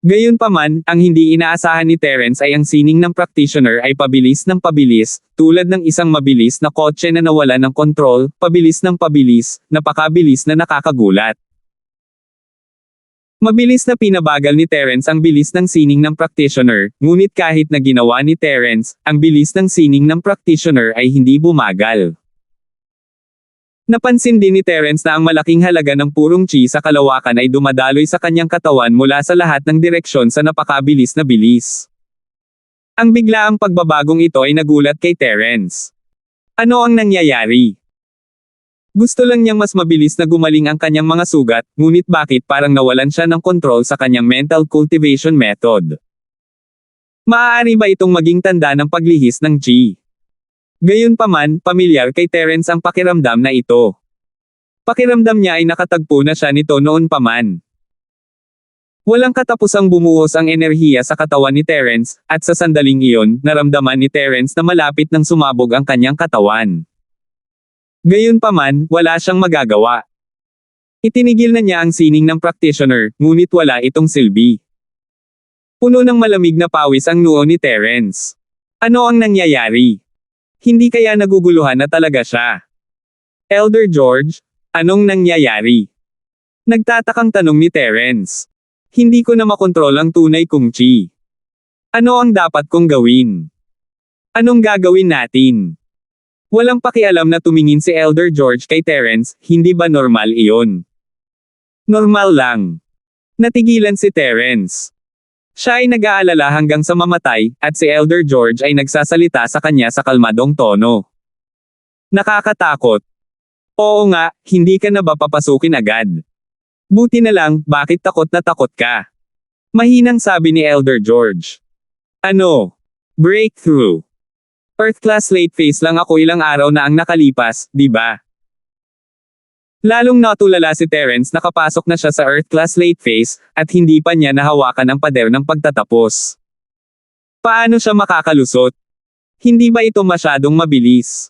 Gayunpaman, ang hindi inaasahan ni Terence ay ang sining ng practitioner ay pabilis ng pabilis, tulad ng isang mabilis na kotse na nawala ng kontrol, pabilis ng pabilis, napakabilis na nakakagulat. Mabilis na pinabagal ni Terence ang bilis ng sining ng practitioner, ngunit kahit na ginawa ni Terence, ang bilis ng sining ng practitioner ay hindi bumagal. Napansin din ni Terence na ang malaking halaga ng purong chi sa kalawakan ay dumadaloy sa kanyang katawan mula sa lahat ng direksyon sa napakabilis na bilis. Ang biglaang pagbabagong ito ay nagulat kay Terence. Ano ang nangyayari? Gusto lang niyang mas mabilis na gumaling ang kanyang mga sugat, ngunit bakit parang nawalan siya ng kontrol sa kanyang mental cultivation method? Maaari ba itong maging tanda ng paglihis ng chi? Gayunpaman, pamilyar kay Terence ang pakiramdam na ito. Pakiramdam niya ay nakatagpo na siya nito noon pa man. Walang katapusang bumuhos ang enerhiya sa katawan ni Terence, at sa sandaling iyon, naramdaman ni Terence na malapit nang sumabog ang kanyang katawan. Gayunpaman, wala siyang magagawa. Itinigil na niya ang sining ng practitioner, ngunit wala itong silbi. Puno ng malamig na pawis ang noo ni Terence. Ano ang nangyayari? Hindi kaya naguguluhan na talaga siya? Elder George, anong nangyayari? Nagtatakang tanong ni Terence. Hindi ko na makontrol ang tunay kong chi. Ano ang dapat kong gawin? Anong gagawin natin? Walang pakialam na tumingin si Elder George kay Terence, hindi ba normal iyon? Normal lang. Natigilan si Terence. Siya ay nag-aalala hanggang sa mamatay, at si Elder George ay nagsasalita sa kanya sa kalmadong tono. Nakakatakot. Oo nga, hindi ka na ba papasukin agad? Buti na lang, bakit takot na takot ka? Mahinang sabi ni Elder George. Ano? Breakthrough. Earth class late phase lang ako ilang araw na ang nakalipas, di ba? Lalong natulala si Terence nakapasok na siya sa Earth class late phase, at hindi pa niya nahawakan ang pader ng pagtatapos. Paano siya makakalusot? Hindi ba ito masyadong mabilis?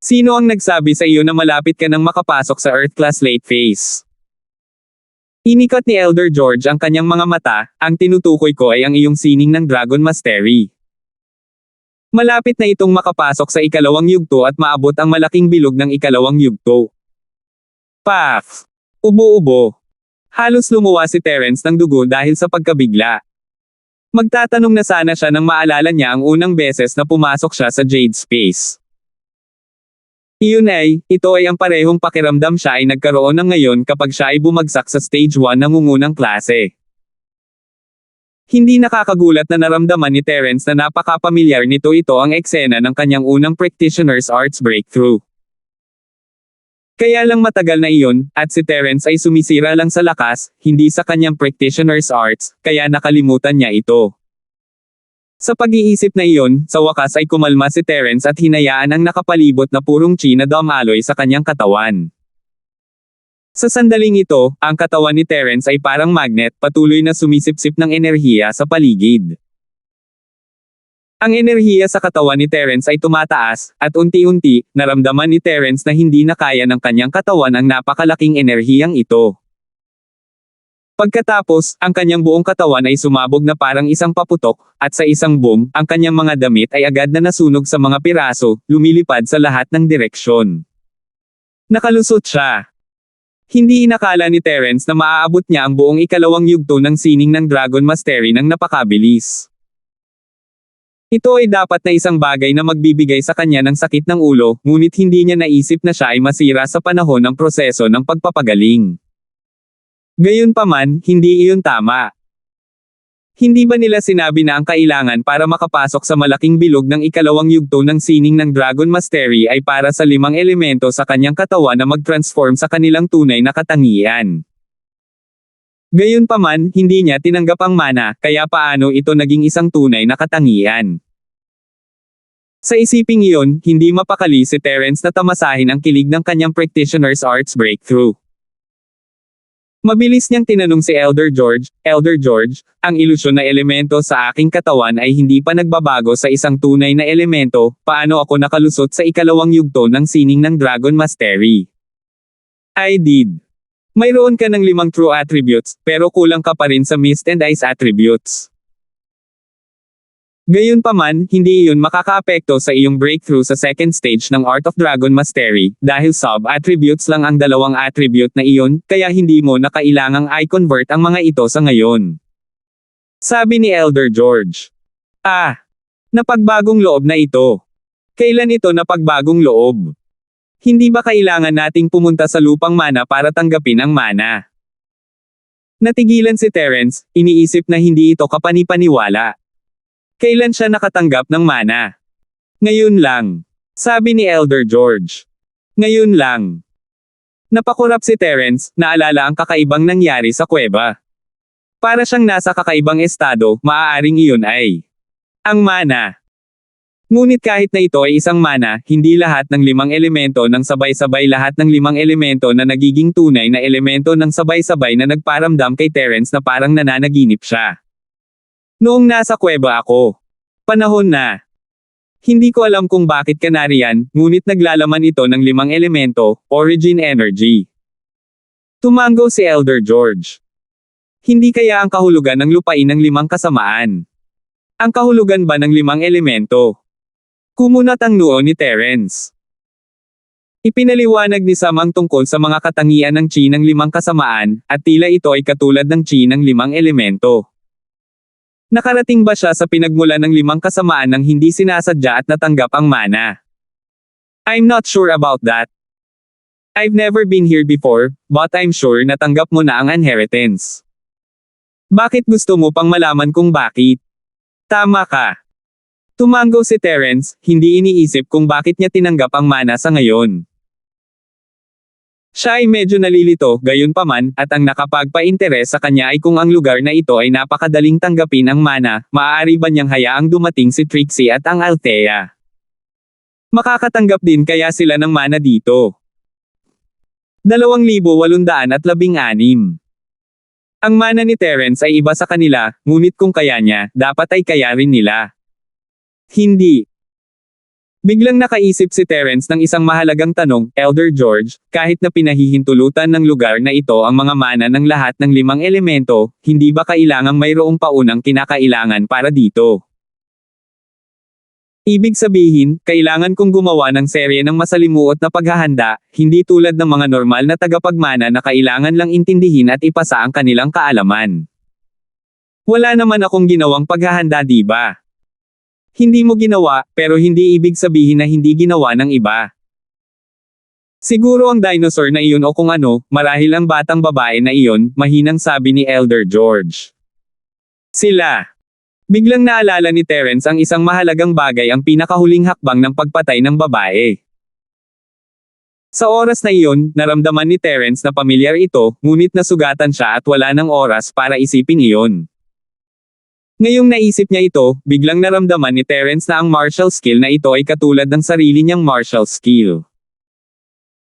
Sino ang nagsabi sa iyo na malapit ka nang makapasok sa Earth class late phase? Inikat ni Elder George ang kanyang mga mata, ang tinutukoy ko ay ang iyong sining ng Dragon Mastery. Malapit na itong makapasok sa ikalawang yugto at maabot ang malaking bilog ng ikalawang yugto. Paf! Ubo-ubo. Halos lumuwa si Terence ng dugo dahil sa pagkabigla. Magtatanong na sana siya nang maalala niya ang unang beses na pumasok siya sa Jade Space. Iyon ay, ito ay ang parehong pakiramdam siya ay nagkaroon ng ngayon kapag siya ay bumagsak sa stage 1 ng unang klase. Hindi nakakagulat na naramdaman ni Terence na napaka-pamilyar nito ito ang eksena ng kanyang unang Practitioner's Arts breakthrough. Kaya lang matagal na iyon, at si Terence ay sumisira lang sa lakas, hindi sa kanyang Practitioner's Arts, kaya nakalimutan niya ito. Sa pag-iisip na iyon, sa wakas ay kumalma si Terence at hinayaan ang nakapalibot na purong chi na dumaloy sa kanyang katawan. Sa sandaling ito, ang katawan ni Terence ay parang magnet, patuloy na sumisipsip ng enerhiya sa paligid. Ang enerhiya sa katawan ni Terence ay tumataas, at unti-unti, naramdaman ni Terence na hindi na kaya ng kanyang katawan ang napakalaking enerhiyang ito. Pagkatapos, ang kanyang buong katawan ay sumabog na parang isang paputok, at sa isang boom, ang kanyang mga damit ay agad na nasunog sa mga piraso, lumilipad sa lahat ng direksyon. Nakalusot siya. Hindi inakala ni Terence na maaabot niya ang buong ikalawang yugto ng sining ng Dragon Mastery ng napakabilis. Ito ay dapat na isang bagay na magbibigay sa kanya ng sakit ng ulo, ngunit hindi niya naisip na siya ay masira sa panahon ng proseso ng pagpapagaling. Gayunpaman, hindi iyon tama. Hindi ba nila sinabi na ang kailangan para makapasok sa malaking bilog ng ikalawang yugto ng sining ng Dragon Mastery ay para sa 5 elemento sa kanyang katawan na mag-transform sa kanilang tunay na katangian? Gayunpaman, hindi niya tinanggap ang mana, kaya paano ito naging isang tunay na katangian? Sa isiping iyon, hindi mapakali si Terence na tamasahin ang kilig ng kanyang Practitioner's Arts breakthrough. Mabilis niyang tinanong si Elder George, Elder George, ang ilusyon na elemento sa aking katawan ay hindi pa nagbabago sa isang tunay na elemento, paano ako nakalusot sa ikalawang yugto ng sining ng Dragon Mastery? I did. Mayroon ka ng 5 true attributes, pero kulang ka pa rin sa Mist and Ice attributes. Gayunpaman, hindi iyon makakaapekto sa iyong breakthrough sa second stage ng Art of Dragon Mastery, dahil sub-attributes lang ang 2 attribute na iyon, kaya hindi mo na kailangang i-convert ang mga ito sa ngayon. Sabi ni Elder George. Napagbagong loob na ito. Kailan ito napagbagong loob? Hindi ba kailangan nating pumunta sa lupang mana para tanggapin ang mana? Natigilan si Terence, iniisip na hindi ito kapanipaniwala. Kailan siya nakatanggap ng mana? Ngayon lang. Sabi ni Elder George. Ngayon lang. Napakurap si Terence, naalala ang kakaibang nangyari sa kuweba. Para siyang nasa kakaibang estado, maaaring iyon ay ang mana. Ngunit kahit na ito ay isang mana, hindi lahat ng 5 elemento ng sabay-sabay lahat ng 5 elemento na nagiging tunay na elemento ng sabay-sabay na nagparamdam kay Terence na parang nananaginip siya. Noong nasa kuweba ako. Panahon na. Hindi ko alam kung bakit ka nariyan, ngunit naglalaman ito ng 5 elemento, origin energy. Tumango si Elder George. Hindi kaya ang kahulugan ng lupain ng 5 kasamaan? Ang kahulugan ba ng 5 elemento? Kumunat ang noo ni Terence. Ipinaliwanag ni Sam ang tungkol sa mga katangian ng chi ng 5 kasamaan, at tila ito ay katulad ng chi ng 5 elemento. Nakarating ba siya sa pinagmulan ng 5 kasamaan nang hindi sinasadya at natanggap ang mana? I'm not sure about that. I've never been here before, but I'm sure natanggap mo na ang inheritance. Bakit gusto mo pang malaman kung bakit? Tama ka. Tumango si Terence, hindi iniisip kung bakit niya tinanggap ang mana sa ngayon. Siya ay medyo nalilito, gayunpaman, at ang nakapagpa-interes sa kanya ay kung ang lugar na ito ay napakadaling tanggapin ang mana, maaari ba niyang hayaang dumating si Trixie at ang Althea? Makakatanggap din kaya sila ng mana dito. 2,816. Ang mana ni Terence ay iba sa kanila, ngunit kung kaya niya, dapat ay kaya rin nila. Hindi. Biglang nakaisip si Terence ng isang mahalagang tanong, Elder George, kahit na pinahihintulutan ng lugar na ito ang mga mana ng lahat ng 5 elemento, hindi ba kailangang mayroong paunang kinakailangan para dito? Ibig sabihin, kailangan kong gumawa ng serye ng masalimuot na paghahanda, hindi tulad ng mga normal na tagapagmana na kailangan lang intindihin at ipasa ang kanilang kaalaman. Wala naman akong ginawang paghahanda, di ba? Hindi mo ginawa, pero hindi ibig sabihin na hindi ginawa ng iba. Siguro ang dinosaur na iyon o kung ano, marahil ang batang babae na iyon, mahinang sabi ni Elder George. Sila. Biglang naalala ni Terence ang isang mahalagang bagay, ang pinakahuling hakbang ng pagpatay ng babae. Sa oras na iyon, naramdaman ni Terence na pamilyar ito, ngunit nasugatan siya at wala ng oras para isipin iyon. Ngayong naisip niya ito, biglang naramdaman ni Terence na ang martial skill na ito ay katulad ng sarili niyang martial skill.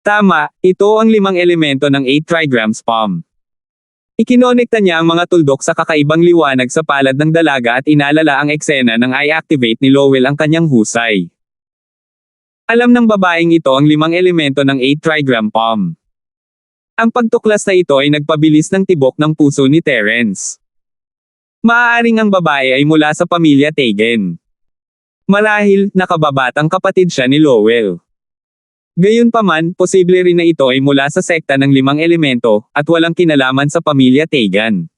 Tama, ito ang 5 elemento ng 8 trigrams palm. Ikinonekta niya ang mga tuldok sa kakaibang liwanag sa palad ng dalaga at inalala ang eksena ng i-activate ni Lowell ang kanyang husay. Alam ng babaeng ito ang 5 elemento ng 8 trigram palm. Ang pagtuklas na ito ay nagpabilis ng tibok ng puso ni Terence. Maaaring ang babae ay mula sa pamilya Tegen. Marahil, nakababatang kapatid siya ni Lowell. Gayunpaman, posible rin na ito ay mula sa sekta ng 5 elemento, at walang kinalaman sa pamilya Tegen.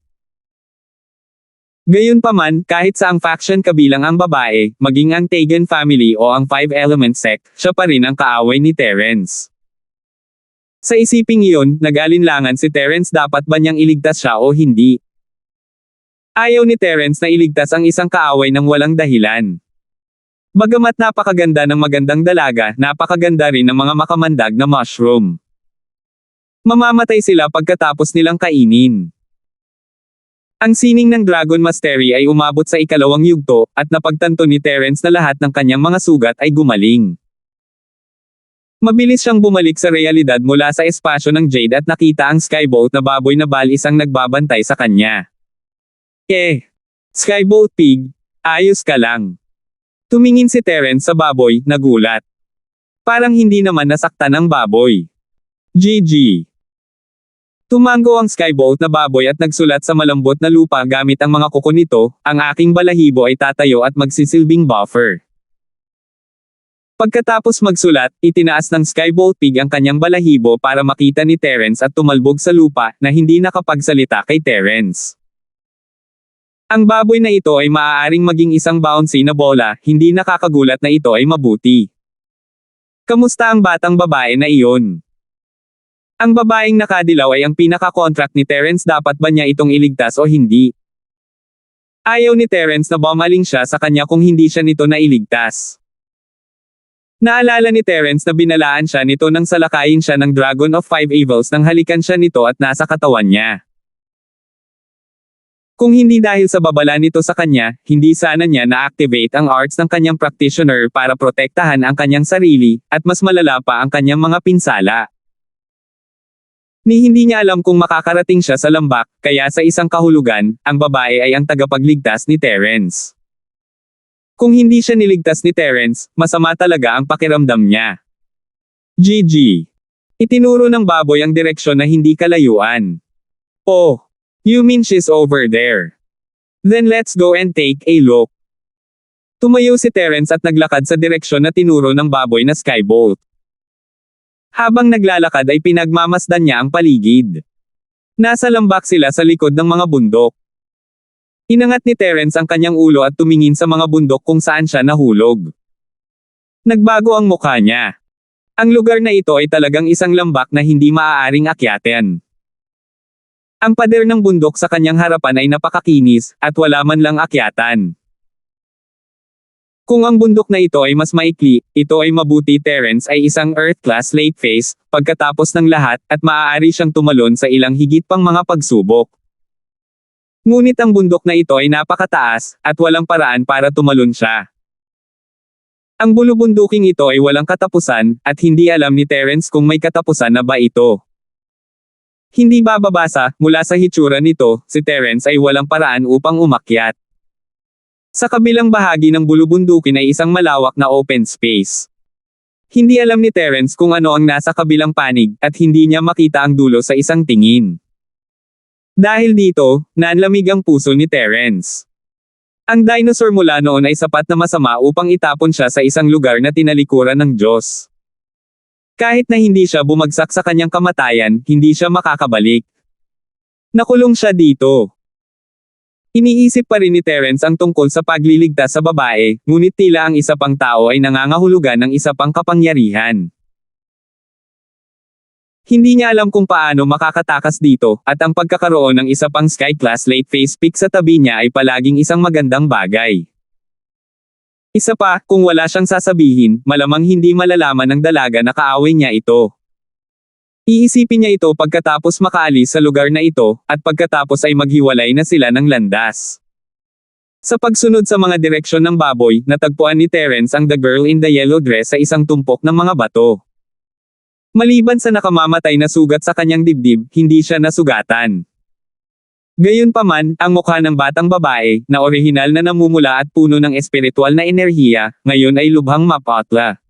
Gayunpaman, kahit sa ang faction kabilang ang babae, maging ang Tegen family o ang 5-element sect, siya pa rin ang kaaway ni Terence. Sa isiping iyon, nag-alinlangan si Terence, dapat ba niyang iligtas siya o hindi? Ayaw ni Terence na iligtas ang isang kaaway ng walang dahilan. Bagamat napakaganda ng magandang dalaga, napakaganda rin ng mga makamandag na mushroom. Mamamatay sila pagkatapos nilang kainin. Ang sining ng Dragon Mastery ay umabot sa 2nd yugto, at napagtanto ni Terence na lahat ng kanyang mga sugat ay gumaling. Mabilis siyang bumalik sa realidad mula sa espasyo ng Jade at nakita ang Skybolt na baboy na balis ang nagbabantay sa kanya. Skybolt Pig, ayos ka lang. Tumingin si Terence sa baboy, nagulat. Parang hindi naman nasaktan ang baboy. GG. Tumango ang Skybolt na baboy at nagsulat sa malambot na lupa gamit ang mga kuko nito, ang aking balahibo ay tatayo at magsisilbing buffer. Pagkatapos magsulat, itinaas ng Skybolt Pig ang kanyang balahibo para makita ni Terence at tumalbog sa lupa na hindi nakapagsalita kay Terence. Ang baboy na ito ay maaaring maging isang bouncy na bola, hindi nakakagulat na ito ay mabuti. Kamusta ang batang babae na iyon? Ang babaeng nakadilaw ay ang pinaka-contract ni Terence, dapat ba niya itong iligtas o hindi? Ayaw ni Terence na bumaling siya sa kanya kung hindi siya nito nailigtas. Naalala ni Terence na binalaan siya nito nang salakayin siya ng Dragon of 5 Evils nang halikan siya nito at nasa katawan niya. Kung hindi dahil sa babala nito sa kanya, hindi sana niya na-activate ang arts ng kanyang practitioner para protektahan ang kanyang sarili, at mas malala pa ang kanyang mga pinsala. Ni hindi niya alam kung makakarating siya sa lambak, kaya sa isang kahulugan, ang babae ay ang tagapagligtas ni Terence. Kung hindi siya niligtas ni Terence, masama talaga ang pakiramdam niya. GG. Itinuro ng baboy ang direksyon na hindi kalayuan. Oh, you mean she's over there? Then let's go and take a look. Tumayo si Terence at naglakad sa direksyon na tinuro ng baboy na skybolt. Habang naglalakad ay pinagmamasdan niya ang paligid. Nasa lambak sila sa likod ng mga bundok. Inangat ni Terence ang kanyang ulo at tumingin sa mga bundok kung saan siya nahulog. Nagbago ang mukha niya. Ang lugar na ito ay talagang isang lambak na hindi maaaring akyatin. Ang pader ng bundok sa kanyang harapan ay napakakinis, at wala man lang akyatan. Kung ang bundok na ito ay mas maikli, ito ay mabuti Terence ay isang Earth-class late phase, pagkatapos ng lahat, at maaari siyang tumalon sa ilang higit pang mga pagsubok. Ngunit ang bundok na ito ay napakataas, at walang paraan para tumalon siya. Ang bulubunduking ito ay walang katapusan, at hindi alam ni Terence kung may katapusan na ba ito. Hindi bababasa, mula sa hitsura nito, si Terence ay walang paraan upang umakyat. Sa kabilang bahagi ng bulubundukin ay isang malawak na open space. Hindi alam ni Terence kung ano ang nasa kabilang panig, at hindi niya makita ang dulo sa isang tingin. Dahil dito, nanlamig ang puso ni Terence. Ang dinosaur mula noon ay sapat na masama upang itapon siya sa isang lugar na tinalikuran ng Diyos. Kahit na hindi siya bumagsak sa kanyang kamatayan, hindi siya makakabalik. Nakulong siya dito. Iniisip pa rin ni Terence ang tungkol sa pagliligtas sa babae, ngunit tila ang isa pang tao ay nangangahulugan ng isa pang kapangyarihan. Hindi niya alam kung paano makakatakas dito, at ang pagkakaroon ng isa pang Sky-class late phase peak sa tabi niya ay palaging isang magandang bagay. Isa pa, kung wala siyang sasabihin, malamang hindi malalaman ng dalaga na kaaway niya ito. Iisipin niya ito pagkatapos makaalis sa lugar na ito, at pagkatapos ay maghiwalay na sila ng landas. Sa pagsunod sa mga direksyon ng baboy, natagpuan ni Terence ang The Girl in the Yellow Dress sa isang tumpok ng mga bato. Maliban sa nakamamatay na sugat sa kanyang dibdib, hindi siya nasugatan. Gayunpaman, ang mukha ng batang babae, na orihinal na namumula at puno ng espiritual na enerhiya, ngayon ay lubhang mapatla.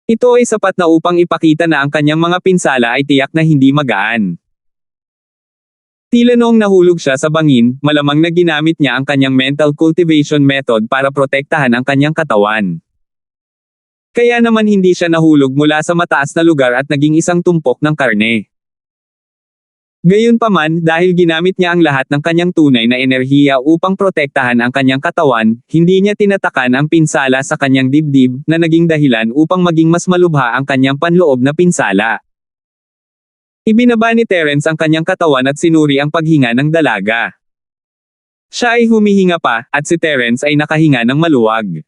Ito ay sapat na upang ipakita na ang kanyang mga pinsala ay tiyak na hindi magaan. Tila noong nahulog siya sa bangin, malamang na ginamit niya ang kanyang mental cultivation method para protektahan ang kanyang katawan. Kaya naman hindi siya nahulog mula sa mataas na lugar at naging isang tumpok ng karne. Gayunpaman, dahil ginamit niya ang lahat ng kanyang tunay na enerhiya upang protektahan ang kanyang katawan, hindi niya tinatakan ang pinsala sa kanyang dibdib, na naging dahilan upang maging mas malubha ang kanyang panloob na pinsala. Ibinaba ni Terence ang kanyang katawan at sinuri ang paghinga ng dalaga. Siya ay humihinga pa, at si Terence ay nakahinga ng maluwag.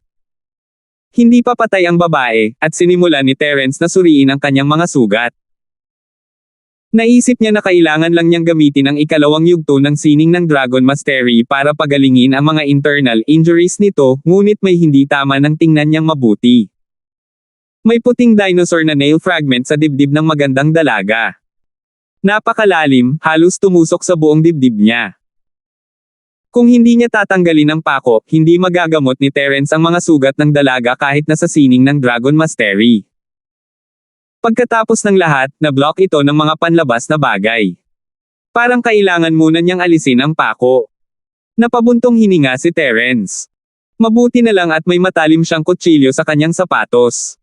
Hindi pa patay ang babae, at sinimulan ni Terence na suriin ang kanyang mga sugat. Naisip niya na kailangan lang niyang gamitin ang ikalawang yugto ng sining ng Dragon Mastery para pagalingin ang mga internal injuries nito, ngunit may hindi tama ng tingnan niyang mabuti. May puting dinosaur na nail fragment sa dibdib ng magandang dalaga. Napakalalim, halos tumusok sa buong dibdib niya. Kung hindi niya tatanggalin ang pako, hindi magagamot ni Terence ang mga sugat ng dalaga kahit nasa sining ng Dragon Mastery. Pagkatapos ng lahat, na-block ito ng mga panlabas na bagay. Parang kailangan muna niyang alisin ang pako. Napabuntong hininga si Terence. Mabuti na lang at may matalim siyang kutsilyo sa kanyang sapatos.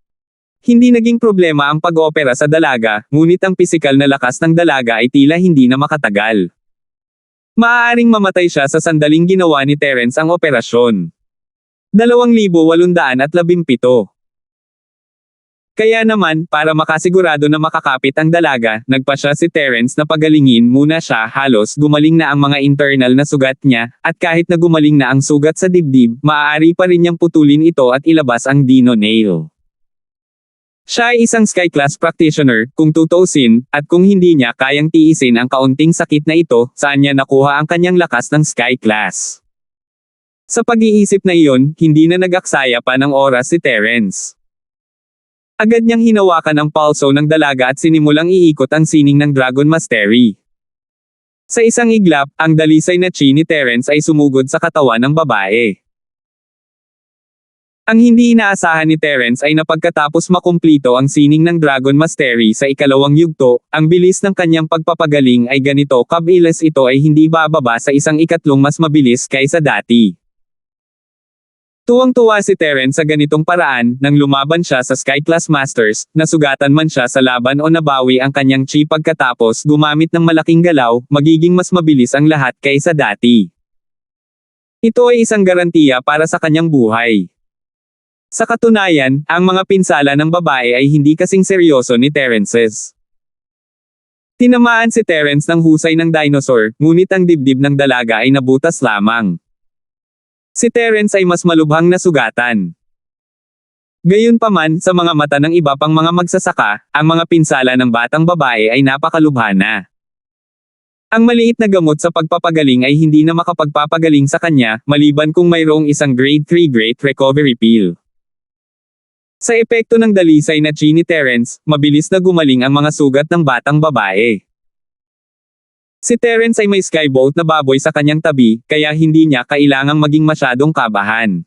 Hindi naging problema ang pag-opera sa dalaga, ngunit ang pisikal na lakas ng dalaga ay tila hindi na makatagal. Maaaring mamatay siya sa sandaling ginawa ni Terence ang operasyon. 2,817. Kaya naman, para makasigurado na makakapit ang dalaga, nagpa siya si Terence na pagalingin muna siya. Halos gumaling na ang mga internal na sugat niya, at kahit na gumaling na ang sugat sa dibdib, maaari pa rin niyang putulin ito at ilabas ang dino nail. Siya ay isang Sky Class practitioner, kung tutuusin, at kung hindi niya kayang tiisin ang kaunting sakit na ito, saan niya nakuha ang kanyang lakas ng Sky Class? Sa pag-iisip na iyon, hindi na nag-aksaya pa ng oras si Terence. Agad niyang hinawakan ang pulso ng dalaga at sinimulang iikot ang sining ng Dragon Mastery. Sa isang iglap, ang dalisay na chi ni Terence ay sumugod sa katawan ng babae. Ang hindi inaasahan ni Terence ay napagkatapos makumplito ang sining ng Dragon Mastery sa ikalawang yugto, ang bilis ng kanyang pagpapagaling ay ganito kabilis ito ay hindi bababa sa isang ikatlong mas mabilis kaysa dati. Tuwang-tuwa si Terence sa ganitong paraan, nang lumaban siya sa Sky Class Masters, nasugatan man siya sa laban o nabawi ang kanyang chi pagkatapos gumamit ng malaking galaw, magiging mas mabilis ang lahat kaysa dati. Ito ay isang garantiya para sa kanyang buhay. Sa katunayan, ang mga pinsala ng babae ay hindi kasing seryoso ni Terence's. Tinamaan si Terence ng husay ng dinosaur, ngunit ang dibdib ng dalaga ay nabutas lamang. Si Terence ay mas malubhang na sugatan. Gayunpaman, sa mga mata ng iba pang mga magsasaka, ang mga pinsala ng batang babae ay napakalubhana. Ang maliit na gamot sa pagpapagaling ay hindi na makapagpapagaling sa kanya, maliban kung mayroong isang Grade 3 Great Recovery Pill. Sa epekto ng dalisay na chi ni Terence, mabilis na gumaling ang mga sugat ng batang babae. Si Terence ay may skybolt na baboy sa kanyang tabi, kaya hindi niya kailangang maging masyadong kabahan.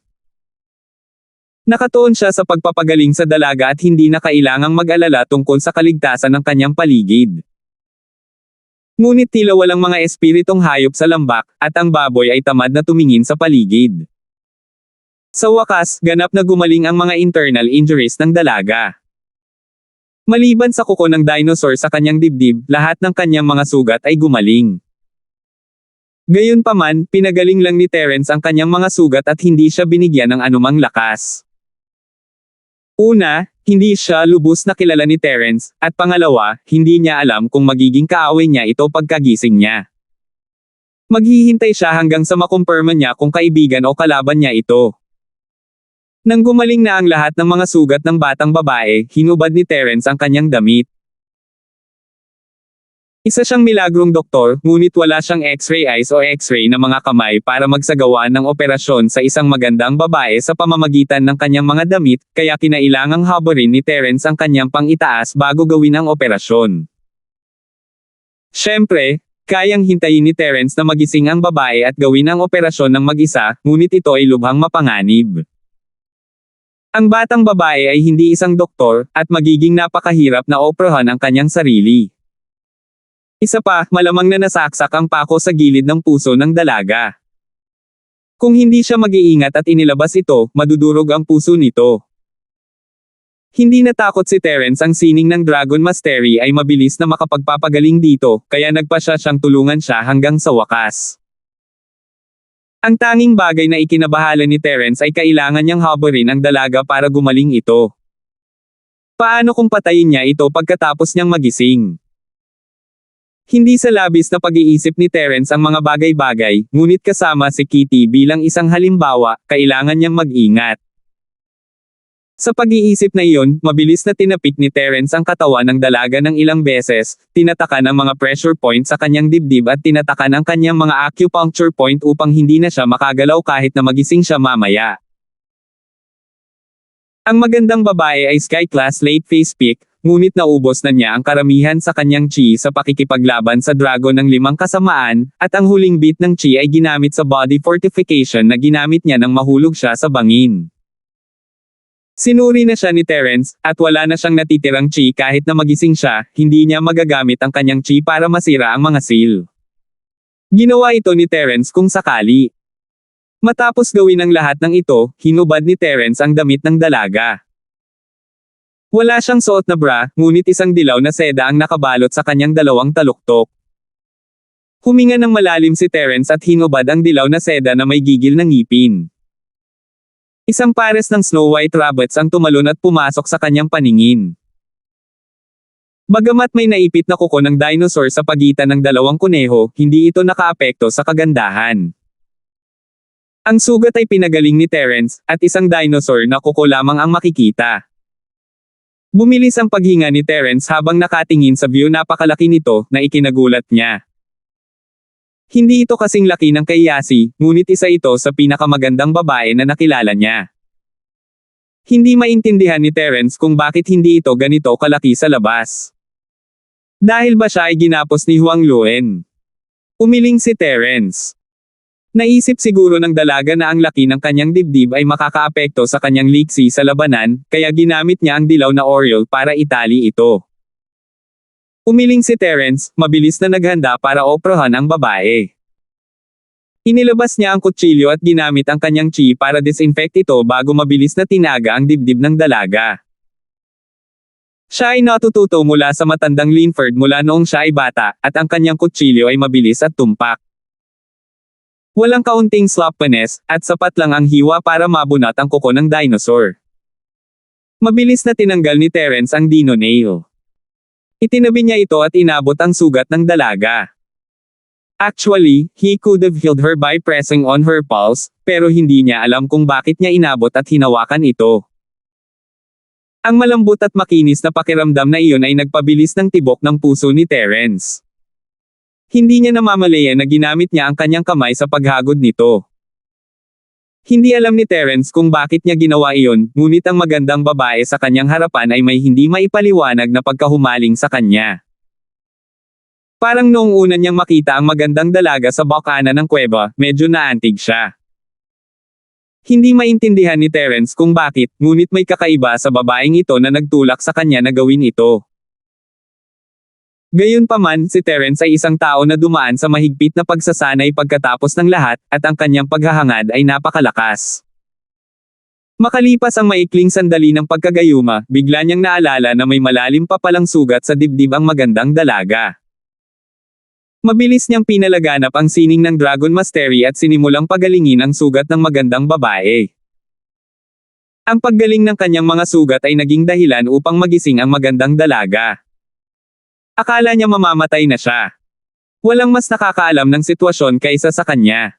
Nakatuon siya sa pagpapagaling sa dalaga at hindi na kailangang mag-alala tungkol sa kaligtasan ng kanyang paligid. Ngunit tila walang mga espiritong hayop sa lambak, at ang baboy ay tamad na tumingin sa paligid. Sa wakas, ganap na gumaling ang mga internal injuries ng dalaga. Maliban sa kuko ng dinosaur sa kanyang dibdib, lahat ng kanyang mga sugat ay gumaling. Gayunpaman, pinagaling lang ni Terence ang kanyang mga sugat at hindi siya binigyan ng anumang lakas. Una, hindi siya lubos na kilala ni Terence, at pangalawa, hindi niya alam kung magiging kaaway niya ito pagkagising niya. Maghihintay siya hanggang sa makumpirma niya kung kaibigan o kalaban niya ito. Nang gumaling na ang lahat ng mga sugat ng batang babae, hinubad ni Terence ang kanyang damit. Isa siyang milagrong doktor, ngunit wala siyang X-ray eyes o X-ray na mga kamay para magsagawa ng operasyon sa isang magandang babae sa pamamagitan ng kanyang mga damit, kaya kinailangang habarin ni Terence ang kanyang pang-itaas bago gawin ang operasyon. Siyempre, kayang hintayin ni Terence na magising ang babae at gawin ang operasyon ng mag-isa, ngunit ito ay lubhang mapanganib. Ang batang babae ay hindi isang doktor, at magiging napakahirap na operahan ang kanyang sarili. Isa pa, malamang na nasaksak ang pako sa gilid ng puso ng dalaga. Kung hindi siya mag-iingat at inilabas ito, madudurog ang puso nito. Hindi natakot si Terence ang sining ng Dragon Mastery ay mabilis na makapagpapagaling dito, kaya nagpasya siyang tulungan siya hanggang sa wakas. Ang tanging bagay na ikinabahala ni Terence ay kailangan niyang habarin ang dalaga para gumaling ito. Paano kung patayin niya ito pagkatapos niyang magising? Hindi sa labis na pag-iisip ni Terence ang mga bagay-bagay, ngunit kasama si Kitty bilang isang halimbawa, kailangan niyang mag-ingat. Sa pag-iisip na iyon, mabilis na tinapik ni Terence ang katawan ng dalaga ng ilang beses, tinatakan ang mga pressure point sa kanyang dibdib at tinatakan ang kanyang mga acupuncture point upang hindi na siya makagalaw kahit na magising siya mamaya. Ang magandang babae ay Sky Class Late Phase Peak, ngunit naubos na niya ang karamihan sa kanyang chi sa pakikipaglaban sa dragon ng 5 kasamaan, at ang huling bit ng chi ay ginamit sa body fortification na ginamit niya nang mahulog siya sa bangin. Sinuri na siya ni Terence, at wala na siyang natitirang chi kahit na magising siya, hindi niya magagamit ang kanyang chi para masira ang mga seal. Ginawa ito ni Terence kung sakali. Matapos gawin ang lahat ng ito, hinubad ni Terence ang damit ng dalaga. Wala siyang suot na bra, ngunit isang dilaw na seda ang nakabalot sa kanyang dalawang taluktok. Huminga ng malalim si Terence at hinubad ang dilaw na seda na may gigil ng ngipin. Isang pares ng Snow White rabbits ang tumalon at pumasok sa kanyang paningin. Bagamat may naipit na kuko ng dinosaur sa pagitan ng dalawang kuneho, hindi ito nakaapekto sa kagandahan. Ang sugat ay pinagaling ni Terence, at isang dinosaur na kuko lamang ang makikita. Bumilis ang paghinga ni Terence habang nakatingin sa view napakalaki nito na ikinagulat niya. Hindi ito kasing laki ng kay Yasi, ngunit isa ito sa pinakamagandang babae na nakilala niya. Hindi maintindihan ni Terence kung bakit hindi ito ganito kalaki sa labas. Dahil ba siya ay ginapos ni Huang Luen? Umiling si Terence. Naisip siguro ng dalaga na ang laki ng kanyang dibdib ay makakaapekto sa kanyang liksi sa labanan, kaya ginamit niya ang dilaw na Oriole para itali ito. Umiling si Terence, mabilis na naghanda para oprahan ang babae. Inilabas niya ang kutsilyo at ginamit ang kanyang chi para disinfect ito bago mabilis na tinaga ang dibdib ng dalaga. Siya ay natututo mula sa matandang Linford mula noong siya ay bata, at ang kanyang kutsilyo ay mabilis at tumpak. Walang kaunting sloppiness, at sapat lang ang hiwa para mabunat ang kuko ng dinosaur. Mabilis na tinanggal ni Terence ang dino nail. Itinabi niya ito at inabot ang sugat ng dalaga. Actually, he could have healed her by pressing on her pulse, pero hindi niya alam kung bakit niya inabot at hinawakan ito. Ang malambot at makinis na pakiramdam na iyon ay nagpabilis ng tibok ng puso ni Terence. Hindi niya namamalayan na ginamit niya ang kanyang kamay sa paghagod nito. Hindi alam ni Terence kung bakit niya ginawa iyon, ngunit ang magandang babae sa kanyang harapan ay may hindi maipaliwanag na pagkahumaling sa kanya. Parang noong una niyang makita ang magandang dalaga sa bakana ng kuweba, medyo naantig siya. Hindi maintindihan ni Terence kung bakit, ngunit may kakaiba sa babaeng ito na nagtulak sa kanya na gawin ito. Gayunpaman, si Terence ay isang tao na dumaan sa mahigpit na pagsasanay pagkatapos ng lahat, at ang kanyang paghahangad ay napakalakas. Makalipas ang maikling sandali ng pagkagayuma, bigla niyang naalala na may malalim pa palang sugat sa dibdib ang magandang dalaga. Mabilis niyang pinalaganap ang sining ng Dragon Mastery at sinimulang pagalingin ang sugat ng magandang babae. Ang paggaling ng kanyang mga sugat ay naging dahilan upang magising ang magandang dalaga. Akala niya mamamatay na siya. Walang mas nakakaalam ng sitwasyon kaysa sa kanya.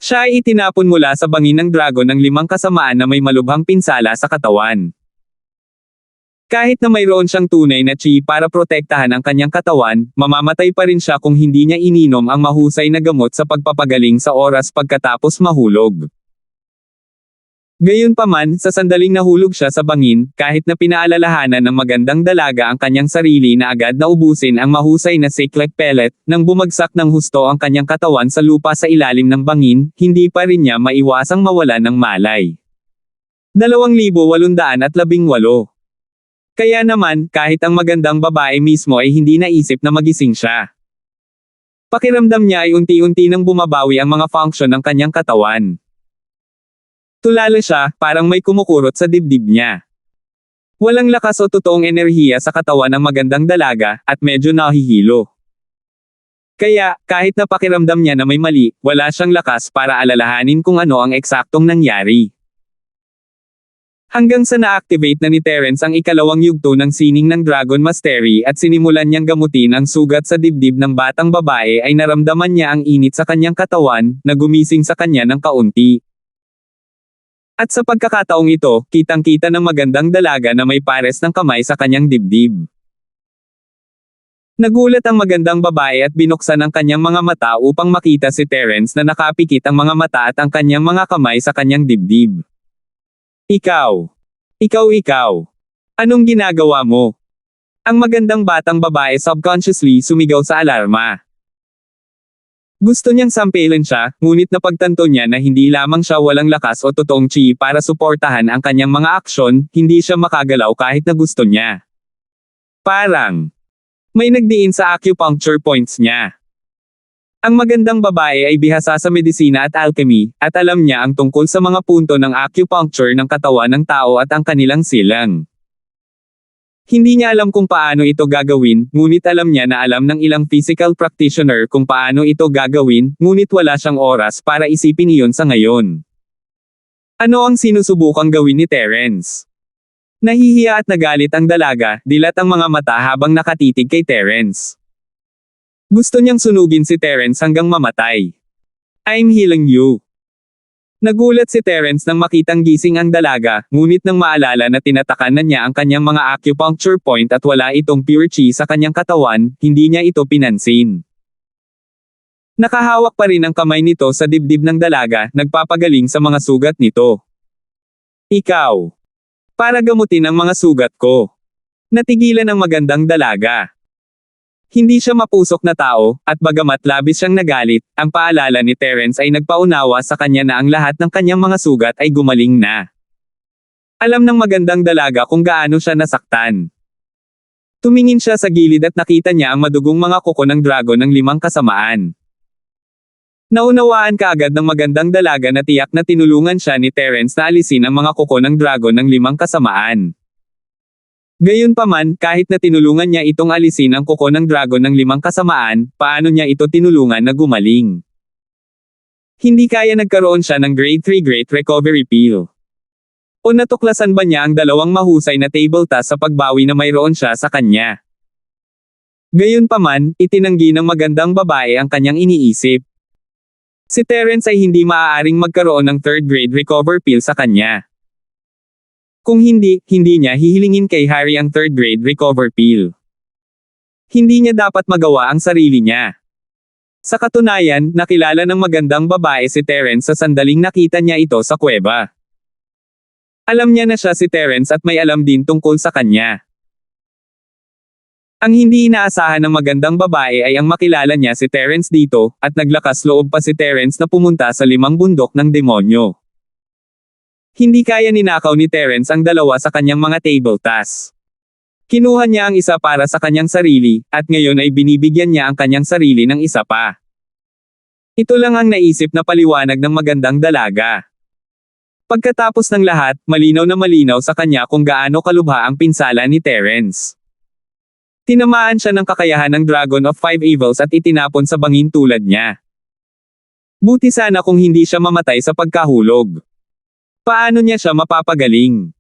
Siya ay itinapon mula sa bangin ng dragon ng 5 kasamaan na may malubhang pinsala sa katawan. Kahit na mayroon siyang tunay na chi para protektahan ang kanyang katawan, mamamatay pa rin siya kung hindi niya ininom ang mahusay na gamot sa pagpapagaling sa oras pagkatapos mahulog. Gayunpaman, sa sandaling nahulog siya sa bangin, kahit na pinaalalahanan ng magandang dalaga ang kanyang sarili na agad na ubusin ang mahusay na cyclic pellet, nang bumagsak ng husto ang kanyang katawan sa lupa sa ilalim ng bangin, hindi pa rin niya maiwasang mawalan ng malay. 2,818. Kaya naman, kahit ang magandang babae mismo ay hindi naisip na magising siya. Pakiramdam niya ay unti-unti nang bumabawi ang mga function ng kanyang katawan. Tulala siya, parang may kumukurot sa dibdib niya. Walang lakas o totoong enerhiya sa katawan ng magandang dalaga, at medyo nahihilo. Kaya, kahit na pakiramdam niya na may mali, wala siyang lakas para alalahanin kung ano ang eksaktong nangyari. Hanggang sa na-activate na ni Terence ang ikalawang yugto ng sining ng Dragon Mastery at sinimulan niyang gamutin ang sugat sa dibdib ng batang babae ay naramdaman niya ang init sa kanyang katawan, na gumising sa kanya ng kaunti. At sa pagkakataong ito, kitang-kita ng magandang dalaga na may pares ng kamay sa kanyang dibdib. Nagulat ang magandang babae at binuksan ang kanyang mga mata upang makita si Terence na nakapikit ang mga mata at ang kanyang mga kamay sa kanyang dibdib. Ikaw. Anong ginagawa mo? Ang magandang batang babae subconsciously sumigaw sa alarma. Gusto niyang sampilin siya, ngunit napagtanto niya na hindi lamang siya walang lakas o totoong chi para suportahan ang kanyang mga aksyon, hindi siya makagalaw kahit na gusto niya. Parang may nagdiin sa acupuncture points niya. Ang magandang babae ay bihasa sa medisina at alchemy, at alam niya ang tungkol sa mga punto ng acupuncture ng katawan ng tao at ang kanilang silang. Hindi niya alam kung paano ito gagawin, ngunit alam niya na alam ng ilang physical practitioner kung paano ito gagawin, ngunit wala siyang oras para isipin iyon sa ngayon. Ano ang sinusubukang gawin ni Terence? Nahihiya at nagalit ang dalaga, dilat ang mga mata habang nakatitig kay Terence. Gusto niyang sunugin si Terence hanggang mamatay. I'm healing you. Nagulat si Terence nang makitang gising ang dalaga, ngunit nang maalala na tinatakan na niya ang kanyang mga acupuncture point at wala itong pure chi sa kanyang katawan, hindi niya ito pinansin. Nakahawak pa rin ang kamay nito sa dibdib ng dalaga, nagpapagaling sa mga sugat nito. Ikaw. Para gamutin ang mga sugat ko. Natigilan ang magandang dalaga. Hindi siya mapusok na tao, at bagamat labis siyang nagalit, ang paalala ni Terence ay nagpaunawa sa kanya na ang lahat ng kanyang mga sugat ay gumaling na. Alam ng magandang dalaga kung gaano siya nasaktan. Tumingin siya sa gilid at nakita niya ang madugong mga kuko ng dragon ng 5 kasamaan. Naunawaan kaagad ng magandang dalaga na tiyak na tinulungan siya ni Terence na alisin ang mga kuko ng dragon ng 5 kasamaan. Gayunpaman, kahit na tinulungan niya itong alisin ang kuko ng dragon ng 5 kasamaan, paano niya ito tinulungan na gumaling? Hindi kaya nagkaroon siya ng grade 3 Great Recovery Pill. O natuklasan ba niya ang 2 mahusay na table task sa pagbawi na mayroon siya sa kanya? Gayunpaman, itinanggi ng magandang babae ang kanyang iniisip. Si Terence ay hindi maaaring magkaroon ng 3rd grade recover pill sa kanya. Kung hindi niya hihilingin kay Harry ang 3rd grade recover pill. Hindi niya dapat magawa ang sarili niya. Sa katunayan, nakilala ng magandang babae si Terence sa sandaling nakita niya ito sa kuweba. Alam niya na siya si Terence at may alam din tungkol sa kanya. Ang hindi inaasahan ng magandang babae ay ang makilala niya si Terence dito, at naglakas loob pa si Terence na pumunta sa 5 bundok ng demonyo. Hindi kaya ninakaw ni Terence ang 2 sa kanyang mga table tasks. Kinuha niya ang isa para sa kanyang sarili, at ngayon ay binibigyan niya ang kanyang sarili ng isa pa. Ito lang ang naisip na paliwanag ng magandang dalaga. Pagkatapos ng lahat, malinaw na malinaw sa kanya kung gaano kalubha ang pinsala ni Terence. Tinamaan siya ng kakayahan ng Dragon of 5 Evils at itinapon sa bangin tulad niya. Buti sana kung hindi siya mamatay sa pagkahulog. Paano niya siya mapapagaling?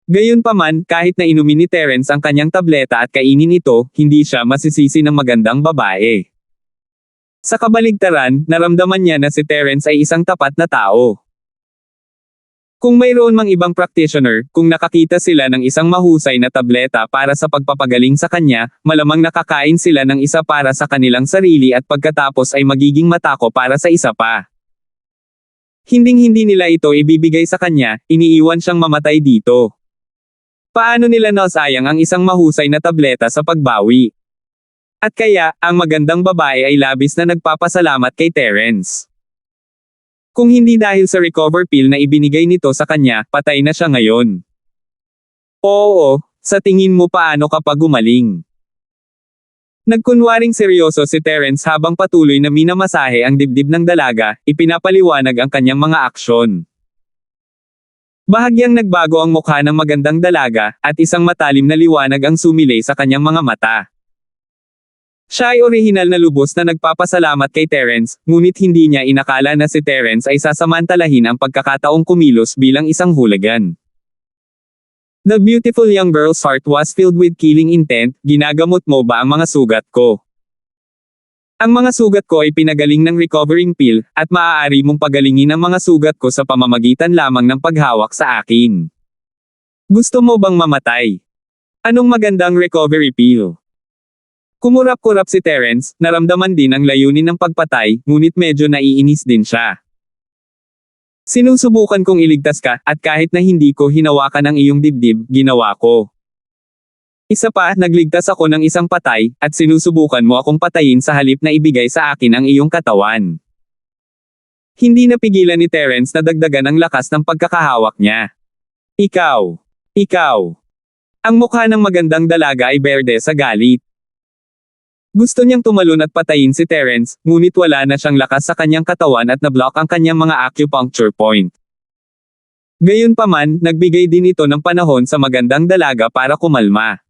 Gayunpaman, kahit na inumin ni Terence ang kanyang tableta at kainin ito, hindi siya masisisi ng magandang babae. Sa kabaligtaran, naramdaman niya na si Terence ay isang tapat na tao. Kung mayroon mang ibang practitioner, kung nakakita sila ng isang mahusay na tableta para sa pagpapagaling sa kanya, malamang nakakain sila ng isa para sa kanilang sarili at pagkatapos ay magiging matako para sa isa pa. Hinding-hindi nila ito ibibigay sa kanya, iniiwan siyang mamatay dito. Paano nila nasayang ang isang mahusay na tableta sa pagbawi? At kaya, ang magandang babae ay labis na nagpapasalamat kay Terence. Kung hindi dahil sa recover pill na ibinigay nito sa kanya, patay na siya ngayon. Oo, sa tingin mo paano kapag gumaling? Nagkunwaring seryoso si Terence habang patuloy na minamasahe ang dibdib ng dalaga, ipinapaliwanag ang kanyang mga aksyon. Bahagyang nagbago ang mukha ng magandang dalaga, at isang matalim na liwanag ang sumilay sa kanyang mga mata. Siya ay orihinal na lubos na nagpapasalamat kay Terence, ngunit hindi niya inakala na si Terence ay sasamantalahin ang pagkakataong kumilos bilang isang hooligan. The beautiful young girl's heart was filled with killing intent. Ginagamot mo ba ang mga sugat ko? Ang mga sugat ko ay pinagaling ng recovering pill, at maaari mong pagalingin ang mga sugat ko sa pamamagitan lamang ng paghawak sa akin. Gusto mo bang mamatay? Anong magandang recovery pill? Kumurap-kurap si Terence, naramdaman din ang layunin ng pagpatay, ngunit medyo naiinis din siya. Sinusubukan kong iligtas ka, at kahit na hindi ko hinawakan ang iyong dibdib, ginawa ko. Isa pa, nagligtas ako ng isang patay, at sinusubukan mo akong patayin sa halip na ibigay sa akin ang iyong katawan. Hindi napigilan ni Terence na dagdagan ang lakas ng pagkakahawak niya. Ikaw. Ang mukha ng magandang dalaga ay berde sa galit. Gusto niyang tumalon at patayin si Terence, ngunit wala na siyang lakas sa kanyang katawan at nablock ang kanyang mga acupuncture point. Gayunpaman, nagbigay din ito ng panahon sa magandang dalaga para kumalma.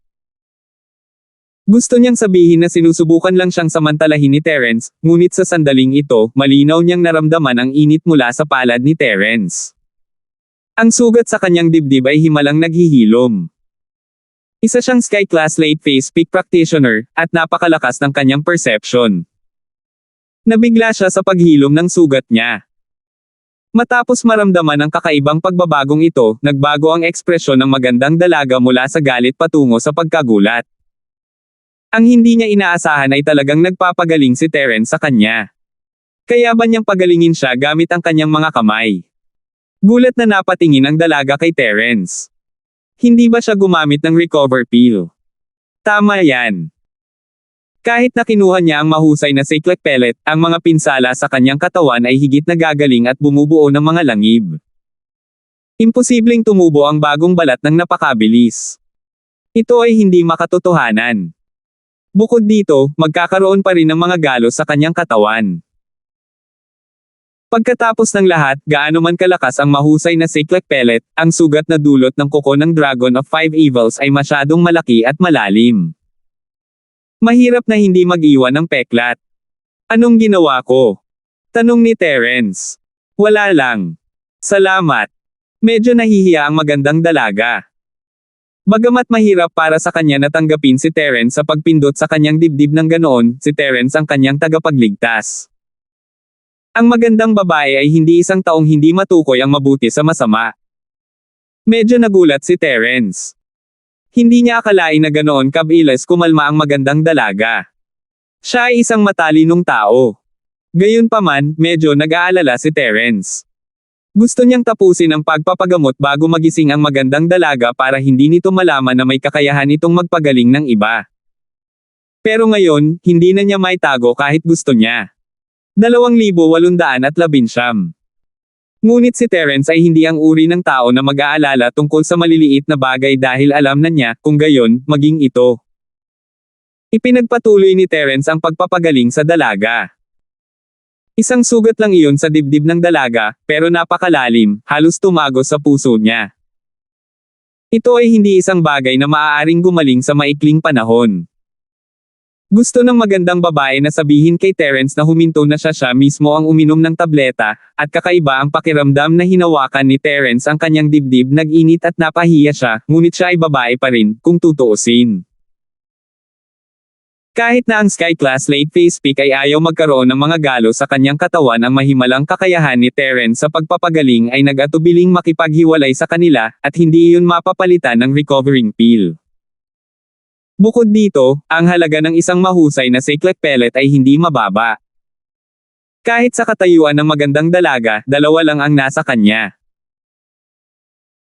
Gusto niyang sabihin na sinusubukan lang siyang samantalahin ni Terence, ngunit sa sandaling ito, malinaw niyang naramdaman ang init mula sa palad ni Terence. Ang sugat sa kanyang dibdib ay himalang naghihilom. Isa siyang Sky-class late phase peak practitioner, at napakalakas ng kanyang perception. Nabigla siya sa paghilom ng sugat niya. Matapos maramdaman ang kakaibang pagbabagong ito, nagbago ang ekspresyon ng magandang dalaga mula sa galit patungo sa pagkagulat. Ang hindi niya inaasahan ay talagang nagpapagaling si Terence sa kanya. Kaya ba niyang pagalingin siya gamit ang kanyang mga kamay? Gulat na napatingin ang dalaga kay Terence. Hindi ba siya gumamit ng recover pill? Tama yan. Kahit na kinuha niya ang mahusay na cyclic pellet, ang mga pinsala sa kanyang katawan ay higit na gagaling at bumubuo ng mga langib. Imposibleng tumubo ang bagong balat ng napakabilis. Ito ay hindi makatotohanan. Bukod dito, magkakaroon pa rin ng mga galos sa kanyang katawan. Pagkatapos ng lahat, gaano man kalakas ang mahusay na cyclic pellet, ang sugat na dulot ng kuko ng Dragon of Five Evils ay masyadong malaki at malalim. Mahirap na hindi mag-iwan ng peklat. Anong ginawa ko? Tanong ni Terence. Wala lang. Salamat. Medyo nahihiya ang magandang dalaga. Bagamat mahirap para sa kanya na tanggapin si Terence sa pagpindot sa kanyang dibdib ng ganoon, si Terence ang kanyang tagapagligtas. Ang magandang babae ay hindi isang taong hindi matukoy ang mabuti sa masama. Medyo nagulat si Terence. Hindi niya akalain na ganoon kabilis kumalma ang magandang dalaga. Siya ay isang matalinong tao. Gayunpaman, medyo nag-aalala si Terence. Gusto niyang tapusin ang pagpapagamot bago magising ang magandang dalaga para hindi nito malaman na may kakayahan itong magpagaling ng iba. Pero ngayon, hindi na niya maitago kahit gusto niya. 2,819. Ngunit si Terence ay hindi ang uri ng tao na mag-aalala tungkol sa maliliit na bagay dahil alam na niya, kung gayon, maging ito. Ipinagpatuloy ni Terence ang pagpapagaling sa dalaga. Isang sugat lang iyon sa dibdib ng dalaga, pero napakalalim, halos tumagos sa puso niya. Ito ay hindi isang bagay na maaaring gumaling sa maikling panahon. Gusto ng magandang babae na sabihin kay Terence na huminto na siya mismo ang uminom ng tableta, at kakaiba ang pakiramdam na hinawakan ni Terence ang kanyang dibdib, nag-init at napahiya siya, ngunit siya ay babae pa rin, kung tutuusin. Kahit na ang Sky Class Late Phase Peak ay ayaw magkaroon ng mga galo sa kanyang katawan, ang mahimalang kakayahan ni Terence sa pagpapagaling ay nag-atubiling makipaghiwalay sa kanila, at hindi iyon mapapalitan ng recovering pill. Bukod dito, ang halaga ng isang mahusay na cyclic pellet ay hindi mababa. Kahit sa katayuan ng magandang dalaga, 2 lang ang nasa kanya.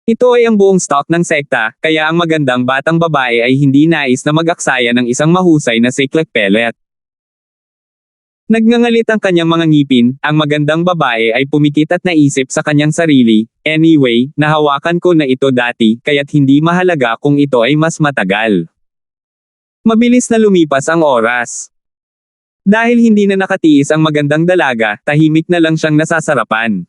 Ito ay ang buong stock ng sekta, kaya ang magandang batang babae ay hindi nais na mag-aksaya ng isang mahusay na cyclic pellet. Nagngangalit ang kanyang mga ngipin, ang magandang babae ay pumikit at naisip sa kanyang sarili, anyway, nahawakan ko na ito dati, kaya't hindi mahalaga kung ito ay mas matagal. Mabilis na lumipas ang oras. Dahil hindi na nakatiis ang magandang dalaga, tahimik na lang siyang nasasarapan.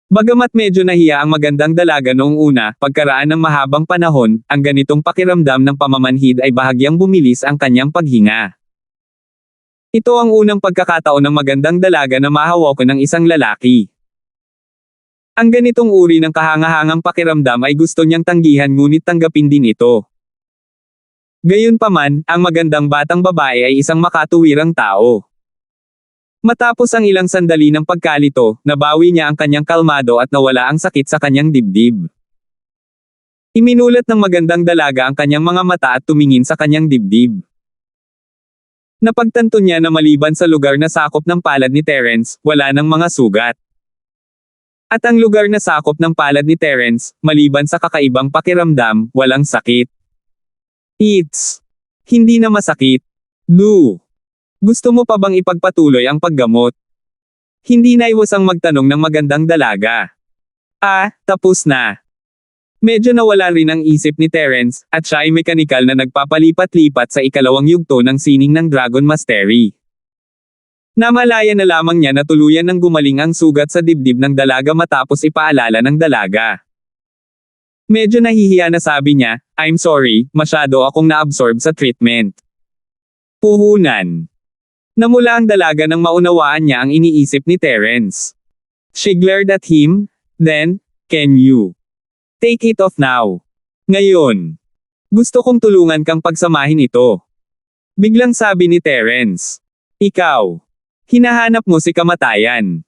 Bagamat medyo nahiya ang magandang dalaga noong una, pagkaraan ng mahabang panahon, ang ganitong pakiramdam ng pamamanhid ay bahagyang bumilis ang kanyang paghinga. Ito ang unang pagkakataon ng magandang dalaga na mahawakan ng isang lalaki. Ang ganitong uri ng kahangahangang pakiramdam ay gusto niyang tanggihan, ngunit tanggapin din ito. Gayunpaman, ang magandang batang babae ay isang makatuwirang tao. Matapos ang ilang sandali ng pagkalito, nabawi niya ang kanyang kalmado at nawala ang sakit sa kanyang dibdib. Iminulat ng magandang dalaga ang kanyang mga mata at tumingin sa kanyang dibdib. Napagtanto niya na maliban sa lugar na sakop ng palad ni Terence, wala nang mga sugat. At ang lugar na sakop ng palad ni Terence, maliban sa kakaibang pakiramdam, walang sakit. It's hindi na masakit. Lou, gusto mo pa bang ipagpatuloy ang paggamot? Hindi naiwasang magtanong ng magandang dalaga. Tapos na. Medyo nawala rin ang isip ni Terence, at siya ay mekanikal na nagpapalipat-lipat sa ikalawang yugto ng sining ng Dragon Mastery. Namalaya na lamang niya na tuluyan ng gumaling ang sugat sa dibdib ng dalaga matapos ipaalala ng dalaga. Medyo nahihiya na sabi niya, I'm sorry, masyado akong na-absorb sa treatment. Puhunan. Namula ang dalaga nang maunawaan niya ang iniisip ni Terence. She glared at him, then, can you take it off now? Ngayon. Gusto kong tulungan kang pagsamahin ito. Biglang sabi ni Terence. Ikaw. Hinahanap mo si kamatayan.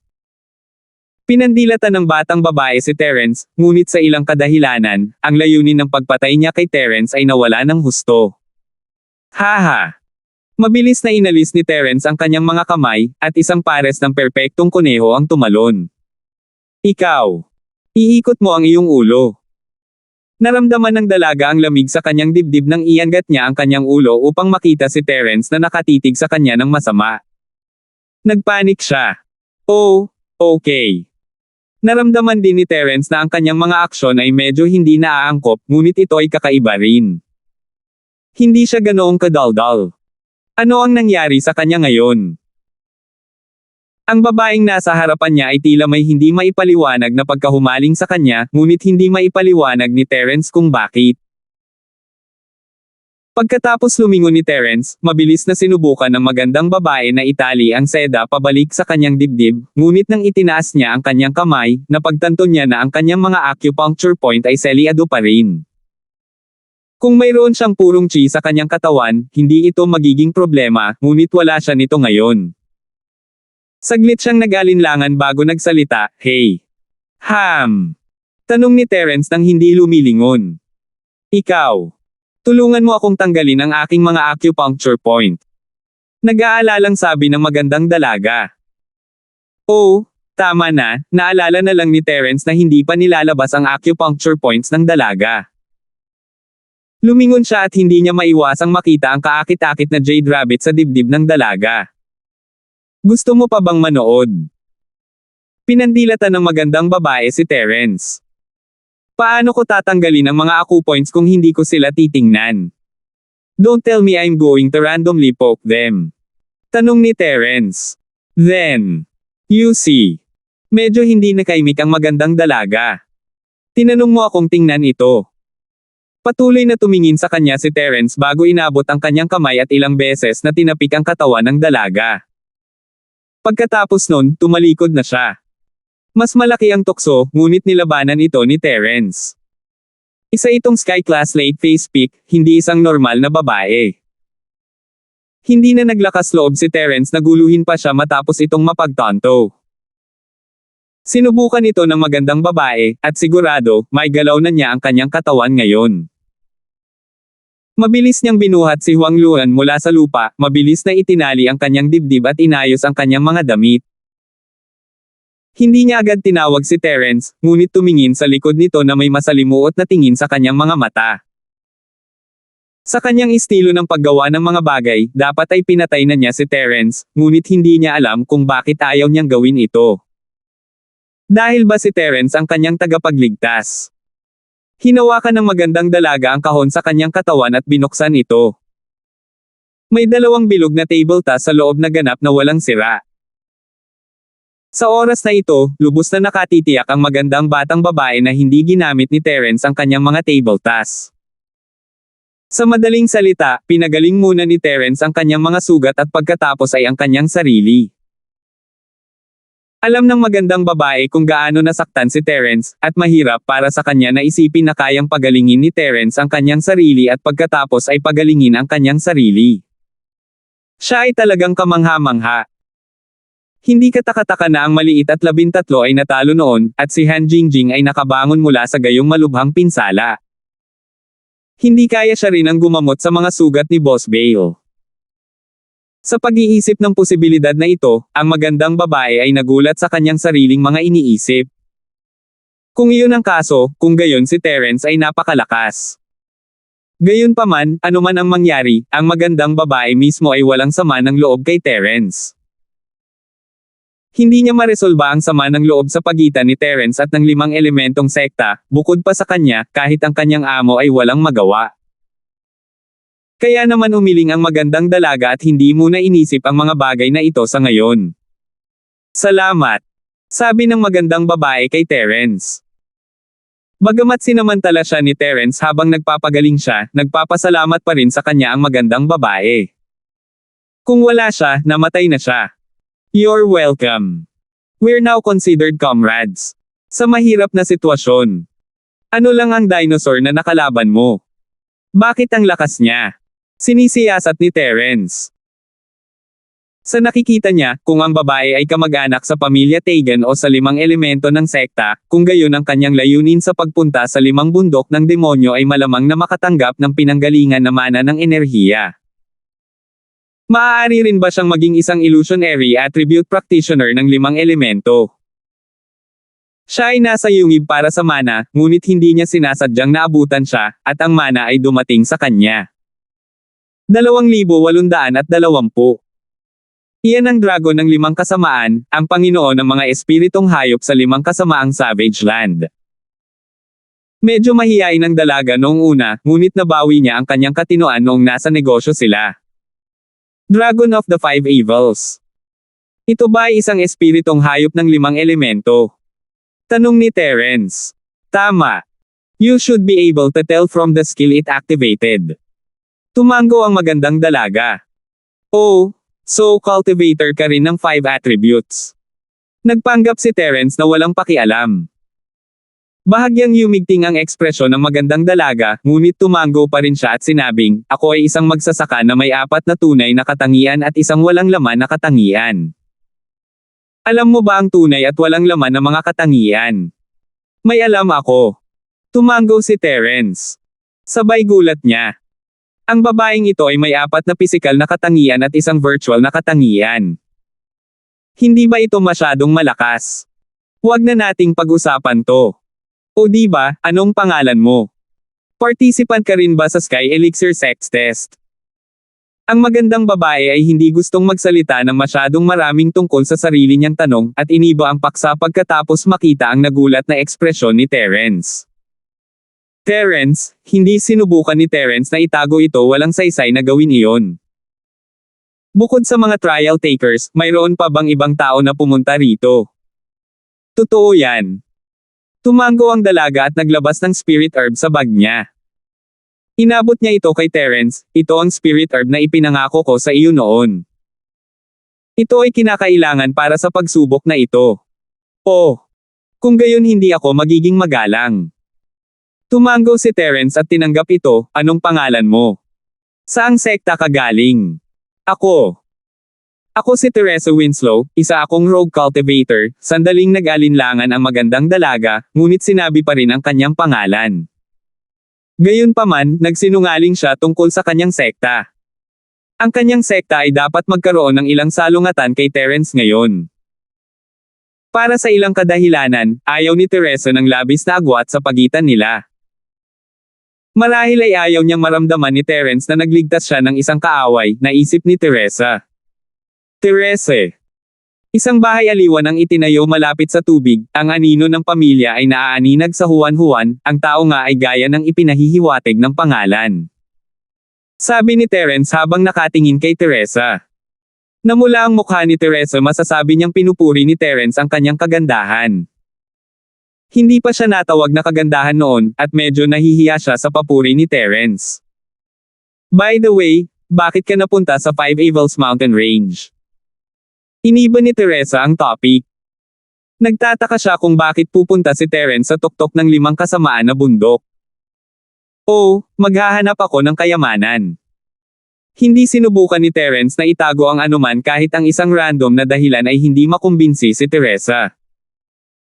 Pinandilatan ng batang babae si Terence, ngunit sa ilang kadahilanan, ang layunin ng pagpatay niya kay Terence ay nawala ng husto. Haha! Mabilis na inalis ni Terence ang kanyang mga kamay, at isang pares ng perpektong kuneho ang tumalon. Ikaw! Iikot mo ang iyong ulo. Naramdaman ng dalaga ang lamig sa kanyang dibdib nang iangat niya ang kanyang ulo upang makita si Terence na nakatitig sa kanya ng masama. Nagpanik siya. Oh, okay. Naramdaman din ni Terence na ang kanyang mga aksyon ay medyo hindi naaangkop, ngunit ito ay kakaiba rin. Hindi siya ganoong kadaldal. Ano ang nangyari sa kanya ngayon? Ang babaeng nasa harapan niya ay tila may hindi maipaliwanag na pagkahumaling sa kanya, ngunit hindi maipaliwanag ni Terence kung bakit. Pagkatapos lumingon ni Terence, mabilis na sinubukan ng magandang babae na itali ang seda pabalik sa kanyang dibdib, ngunit nang itinaas niya ang kanyang kamay, napagtanto niya na ang kanyang mga acupuncture point ay selyado pa rin. Kung mayroon siyang purong chi sa kanyang katawan, hindi ito magiging problema, ngunit wala siya nito ngayon. Saglit siyang nag-alinlangan bago nagsalita, "Hey! Ham!" Tanong ni Terence nang hindi lumilingon. "Ikaw! Tulungan mo akong tanggalin ang aking mga acupuncture point." Nag-aalalang sabi ng magandang dalaga. Oh, tama na, naalala na lang ni Terence na hindi pa nilalabas ang acupuncture points ng dalaga. Lumingon siya at hindi niya maiwasang makita ang kaakit-akit na jade rabbit sa dibdib ng dalaga. Gusto mo pa bang manood? Pinandilatan ng magandang babae si Terence. Paano ko tatanggalin ang mga acupoints kung hindi ko sila titingnan? Don't tell me I'm going to randomly poke them. Tanong ni Terence. Then, you see. Medyo hindi nakaimik ang magandang dalaga. Tinanong mo akong tingnan ito. Patuloy na tumingin sa kanya si Terence bago inabot ang kanyang kamay at ilang beses na tinapik ang katawan ng dalaga. Pagkatapos nun, tumalikod na siya. Mas malaki ang tukso, ngunit nilabanan ito ni Terence. Isa itong sky-class late face pick, hindi isang normal na babae. Hindi na naglakas loob si Terence na guluhin pa siya matapos itong mapagtanto. Sinubukan ito ng magandang babae, at sigurado, may galaw na niya ang kanyang katawan ngayon. Mabilis niyang binuhat si Huang Luan mula sa lupa, mabilis na itinali ang kanyang dibdib at inayos ang kanyang mga damit. Hindi niya agad tinawag si Terence, ngunit tumingin sa likod nito na may masalimuot na tingin sa kanyang mga mata. Sa kanyang estilo ng paggawa ng mga bagay, dapat ay pinatay na niya si Terence, ngunit hindi niya alam kung bakit ayaw niyang gawin ito. Dahil ba si Terence ang kanyang tagapagligtas? Hinawakan ng magandang dalaga ang kahon sa kanyang katawan at binuksan ito. May dalawang bilog na table tas sa loob na ganap na walang sira. Sa oras na ito, lubos na nakatitiyak ang magandang batang babae na hindi ginamit ni Terence ang kanyang mga table tas. Sa madaling salita, pinagaling muna ni Terence ang kanyang mga sugat at pagkatapos ay ang kanyang sarili. Alam ng magandang babae kung gaano nasaktan si Terence, at mahirap para sa kanya na isipin na kayang pagalingin ni Terence ang kanyang sarili at pagkatapos ay pagalingin ang kanyang sarili. Siya ay talagang kamangha-mangha. Hindi katakataka na ang maliit at 13 ay natalo noon, at si Han Jingjing ay nakabangon mula sa gayong malubhang pinsala. Hindi kaya siya rin ang gumamot sa mga sugat ni Boss Bale. Sa pag-iisip ng posibilidad na ito, ang magandang babae ay nagulat sa kanyang sariling mga iniisip. Kung iyon ang kaso, kung gayon si Terence ay napakalakas. Gayunpaman, anuman ang mangyari, ang magandang babae mismo ay walang sama ng loob kay Terence. Hindi niya maresolba ang sama ng loob sa pagitan ni Terence at ng 5 elementong sekta, bukod pa sa kanya, kahit ang kanyang amo ay walang magawa. Kaya naman umiling ang magandang dalaga at hindi muna inisip ang mga bagay na ito sa ngayon. Salamat, sabi ng magandang babae kay Terence. Bagamat sinamantala siya ni Terence habang nagpapagaling siya, nagpapasalamat pa rin sa kanya ang magandang babae. Kung wala siya, namatay na siya. You're welcome. We're now considered comrades. Sa mahirap na sitwasyon. Ano lang ang dinosaur na nakalaban mo? Bakit ang lakas niya? Sinisiyasat ni Terence. Sa nakikita niya, kung ang babae ay kamag-anak sa pamilya Tegan o sa 5 elemento ng sekta, kung gayon ang kanyang layunin sa pagpunta sa 5 bundok ng demonyo ay malamang na makatanggap ng pinanggalingan na mana ng enerhiya. Maaari rin ba siyang maging isang illusionary attribute practitioner ng 5 elemento? Siya ay nasa yungib para sa mana, ngunit hindi niya sinasadyang naabutan siya, at ang mana ay dumating sa kanya. 2,820. Iyan ang dragon ng 5 kasamaan, ang Panginoon ng mga espiritong hayop sa 5 kasamaang Savage Land. Medyo mahiyain ang dalaga noong una, ngunit nabawi niya ang kanyang katinoan noong nasa negosyo sila. Dragon of the Five Evils. Ito ba ay isang espiritong hayop ng 5 elemento? Tanong ni Terence. Tama. You should be able to tell from the skill it activated. Tumango ang magandang dalaga. Oh, so cultivator ka rin ng 5 attributes. Nagpanggap si Terence na walang pakialam. Bahagyang yumigting ang ekspresyon ng magandang dalaga, ngunit tumango pa rin siya at sinabing, ako ay isang magsasaka na may 4 na tunay na katangian at isang walang laman na katangian. Alam mo ba ang tunay at walang laman na mga katangian? May alam ako. Tumango si Terence. Sabay gulat niya. Ang babaeng ito ay may 4 na pisikal na katangian at isang virtual na katangian. Hindi ba ito masyadong malakas? Huwag na nating pag-usapan to. O di ba, anong pangalan mo? Participant ka rin ba sa Sky Elixir Sex Test? Ang magandang babae ay hindi gustong magsalita ng masyadong maraming tungkol sa sarili niyang tanong, at iniba ang paksa pagkatapos makita ang nagulat na ekspresyon ni Terence. Terence, hindi sinubukan ni Terence na itago ito, walang saysay na gawin iyon. Bukod sa mga trial takers, mayroon pa bang ibang tao na pumunta rito? Totoo yan. Tumango ang dalaga at naglabas ng spirit herb sa bag niya. Inabot niya ito kay Terence, ito ang spirit herb na ipinangako ko sa iyo noon. Ito ay kinakailangan para sa pagsubok na ito. Oh, kung gayon hindi ako magiging magalang. Tumango si Terence at tinanggap ito, anong pangalan mo? Saang sekta ka galing? Ako. Ako si Teresa Winslow, isa akong rogue cultivator, sandaling nag-alinlangan ang magandang dalaga, ngunit sinabi pa rin ang kanyang pangalan. Gayunpaman, nagsinungaling siya tungkol sa kanyang sekta. Ang kanyang sekta ay dapat magkaroon ng ilang salungatan kay Terence ngayon. Para sa ilang kadahilanan, ayaw ni Teresa ng labis na agwat sa pagitan nila. Marahil ay ayaw niyang maramdaman ni Terence na nagligtas siya ng isang kaaway, naisip ni Teresa. Terese. Isang bahay aliwan ang itinayo malapit sa tubig, ang anino ng pamilya ay naaaninag sa Juan-Juan, ang tao nga ay gaya ng ipinahihiwatig ng pangalan. Sabi ni Terence habang nakatingin kay Teresa. Namula ang mukha ni Teresa, masasabi niyang pinupuri ni Terence ang kanyang kagandahan. Hindi pa siya natawag na kagandahan noon, at medyo nahihiya siya sa papuri ni Terence. By the way, bakit ka napunta sa Five Evils Mountain Range? Iniba ni Teresa ang topic. Nagtataka siya kung bakit pupunta si Terence sa tuktok ng 5 kasamaan na bundok. Oh, maghahanap ako ng kayamanan. Hindi sinubukan ni Terence na itago ang anuman kahit ang isang random na dahilan ay hindi makumbinsi si Teresa.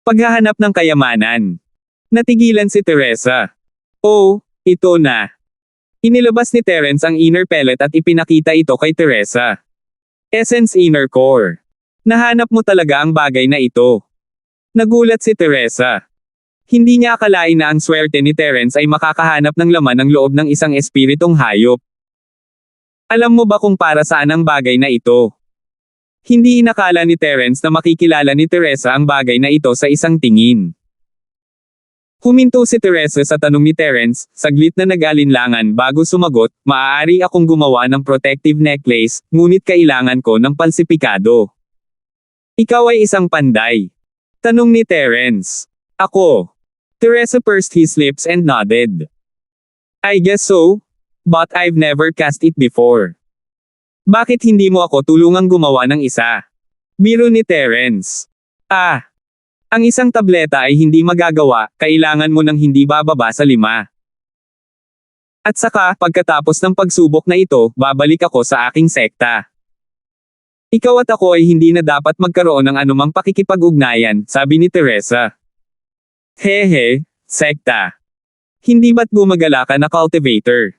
Paghahanap ng kayamanan. Natigilan si Teresa. Oh, ito na. Inilabas ni Terence ang inner pellet at ipinakita ito kay Teresa. Essence Inner Core. Nahanap mo talaga ang bagay na ito. Nagulat si Teresa. Hindi niya akalain na ang swerte ni Terence ay makakahanap ng laman ng loob ng isang espiritong hayop. Alam mo ba kung para saan ang bagay na ito? Hindi inakala ni Terence na makikilala ni Teresa ang bagay na ito sa isang tingin. Huminto si Teresa sa tanong ni Terence, saglit na nag-alinlangan bago sumagot, maaari akong gumawa ng protective necklace, ngunit kailangan ko ng palsipikado. Ikaw ay isang panday. Tanong ni Terence. Ako. Teresa pursed his lips and nodded. I guess so, but I've never cast it before. Bakit hindi mo ako tulungang gumawa ng isa? Biro ni Terence. Ang isang tableta ay hindi magagawa, kailangan mo ng hindi bababa sa 5. At saka, pagkatapos ng pagsubok na ito, babalik ako sa aking sekta. Ikaw at ako ay hindi na dapat magkaroon ng anumang pakikipag-ugnayan, sabi ni Teresa. Hehe, sekta. Hindi ba't gumagala ka na cultivator?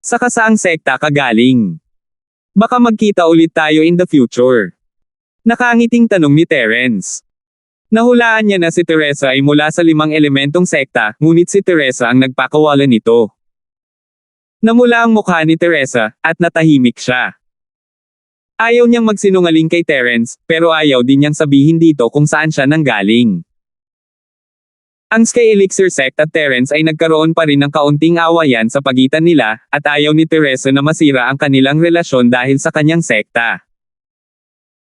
Saka saang sekta ka galing? Baka magkita ulit tayo in the future. Nakangiting tanong ni Terence. Nahulaan niya na si Teresa ay mula sa 5 elementong sekta, ngunit si Teresa ang nagpakawala nito. Namula ang mukha ni Teresa, at natahimik siya. Ayaw niyang magsinungaling kay Terence, pero ayaw din niyang sabihin dito kung saan siya nanggaling. Ang Sky Elixir sect at Terence ay nagkaroon pa rin ng kaunting awayan sa pagitan nila, at ayaw ni Teresa na masira ang kanilang relasyon dahil sa kanyang sekta.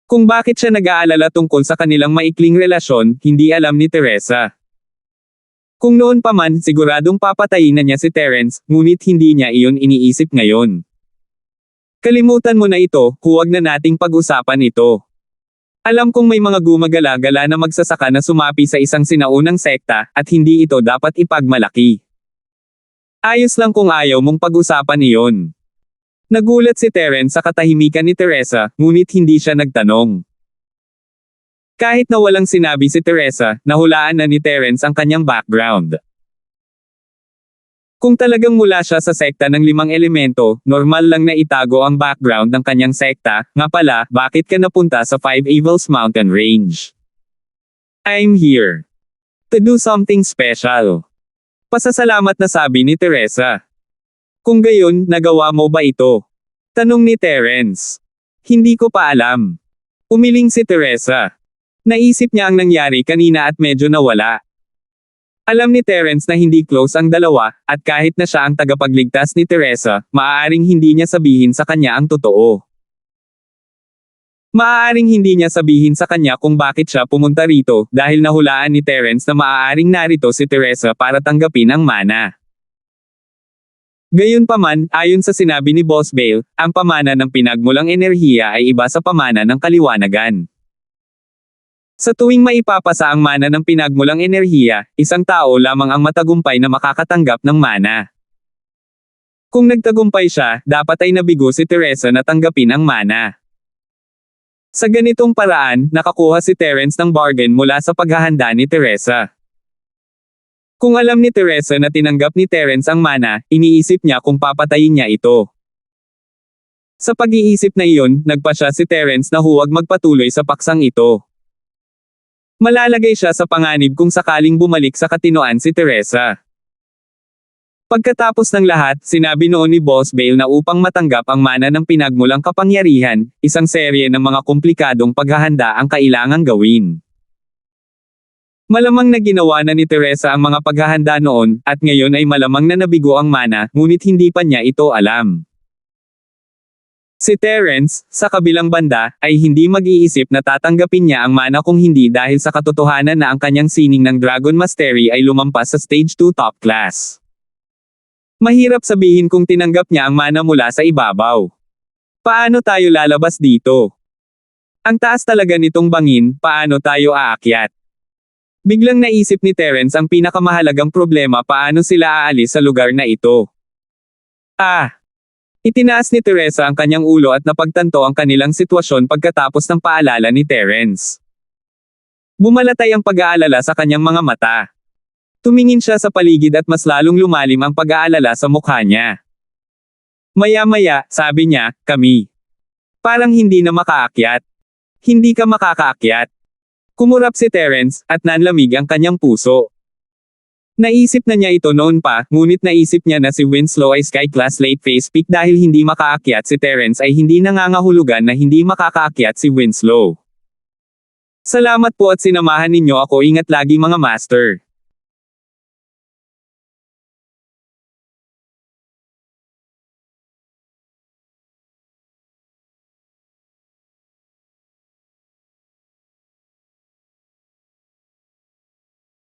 Kung bakit siya nag-aalala tungkol sa kanilang maikling relasyon, hindi alam ni Teresa. Kung noon pa man, siguradong papatayin na niya si Terence, ngunit hindi niya iyon iniisip ngayon. Kalimutan mo na ito, huwag na nating pag-usapan ito. Alam kong may mga gumagala-gala na magsasaka na sumapi sa isang sinaunang sekta, at hindi ito dapat ipagmalaki. Ayos lang kung ayaw mong pag-usapan iyon. Nagulat si Terence sa katahimikan ni Teresa, ngunit hindi siya nagtanong. Kahit na walang sinabi si Teresa, nahulaan na ni Terence ang kanyang background. Kung talagang mula siya sa sekta ng 5 elemento, normal lang na itago ang background ng kanyang sekta. Nga pala, bakit ka napunta sa 5 Evils Mountain Range? I'm here to do something special. Pasasalamat na sabi ni Teresa. Kung gayon, nagawa mo ba ito? Tanong ni Terence. Hindi ko pa alam. Umiling si Teresa. Naisip niya ang nangyari kanina at medyo nawala. Alam ni Terence na hindi close ang dalawa, at kahit na siya ang tagapagligtas ni Teresa, maaaring hindi niya sabihin sa kanya ang totoo. Maaaring hindi niya sabihin sa kanya kung bakit siya pumunta rito, dahil nahulaan ni Terence na maaaring narito si Teresa para tanggapin ang mana. Gayunpaman, ayon sa sinabi ni Boss Bale, ang pamana ng pinagmulang enerhiya ay iba sa pamana ng kaliwanagan. Sa tuwing maipapasa ang mana ng pinagmulang enerhiya, isang tao lamang ang matagumpay na makakatanggap ng mana. Kung nagtagumpay siya, dapat ay nabigo si Teresa na tanggapin ang mana. Sa ganitong paraan, nakakuha si Terence ng bargain mula sa paghahanda ni Teresa. Kung alam ni Teresa na tinanggap ni Terence ang mana, iniisip niya kung papatayin niya ito. Sa pag-iisip na iyon, nagpasya si Terence na huwag magpatuloy sa paksang ito. Malalagay siya sa panganib kung sakaling bumalik sa katinoan si Teresa. Pagkatapos ng lahat, sinabi noon ni Boss Bale na upang matanggap ang mana ng pinagmulang kapangyarihan, isang serye ng mga komplikadong paghahanda ang kailangang gawin. Malamang na ginawa na ni Teresa ang mga paghahanda noon, at ngayon ay malamang na nabigo ang mana, ngunit hindi pa niya ito alam. Si Terence, sa kabilang banda, ay hindi mag-iisip na tatanggapin niya ang mana kung hindi dahil sa katotohanan na ang kanyang sining ng Dragon Mastery ay lumampas sa Stage 2 top class. Mahirap sabihin kung tinanggap niya ang mana mula sa ibabaw. Paano tayo lalabas dito? Ang taas talaga nitong bangin, paano tayo aakyat? Biglang naisip ni Terence ang pinakamahalagang problema, paano sila aalis sa lugar na ito. Itinaas ni Teresa ang kanyang ulo at napagtanto ang kanilang sitwasyon pagkatapos ng paalala ni Terence. Bumalatay ang pag-aalala sa kanyang mga mata. Tumingin siya sa paligid at mas lalong lumalim ang pag-aalala sa mukha niya. Maya-maya, sabi niya, kami. Parang hindi na makaakyat. Hindi ka makakaakyat. Kumurap si Terence, at nanlamig ang kanyang puso. Naisip na niya ito noon pa, ngunit naisip niya na si Winslow ay Sky Class late phase peak dahil hindi makaakyat si Terence ay hindi nangangahulugan na hindi makakaakyat si Winslow. Salamat po at sinamahan ninyo ako, ingat lagi mga master.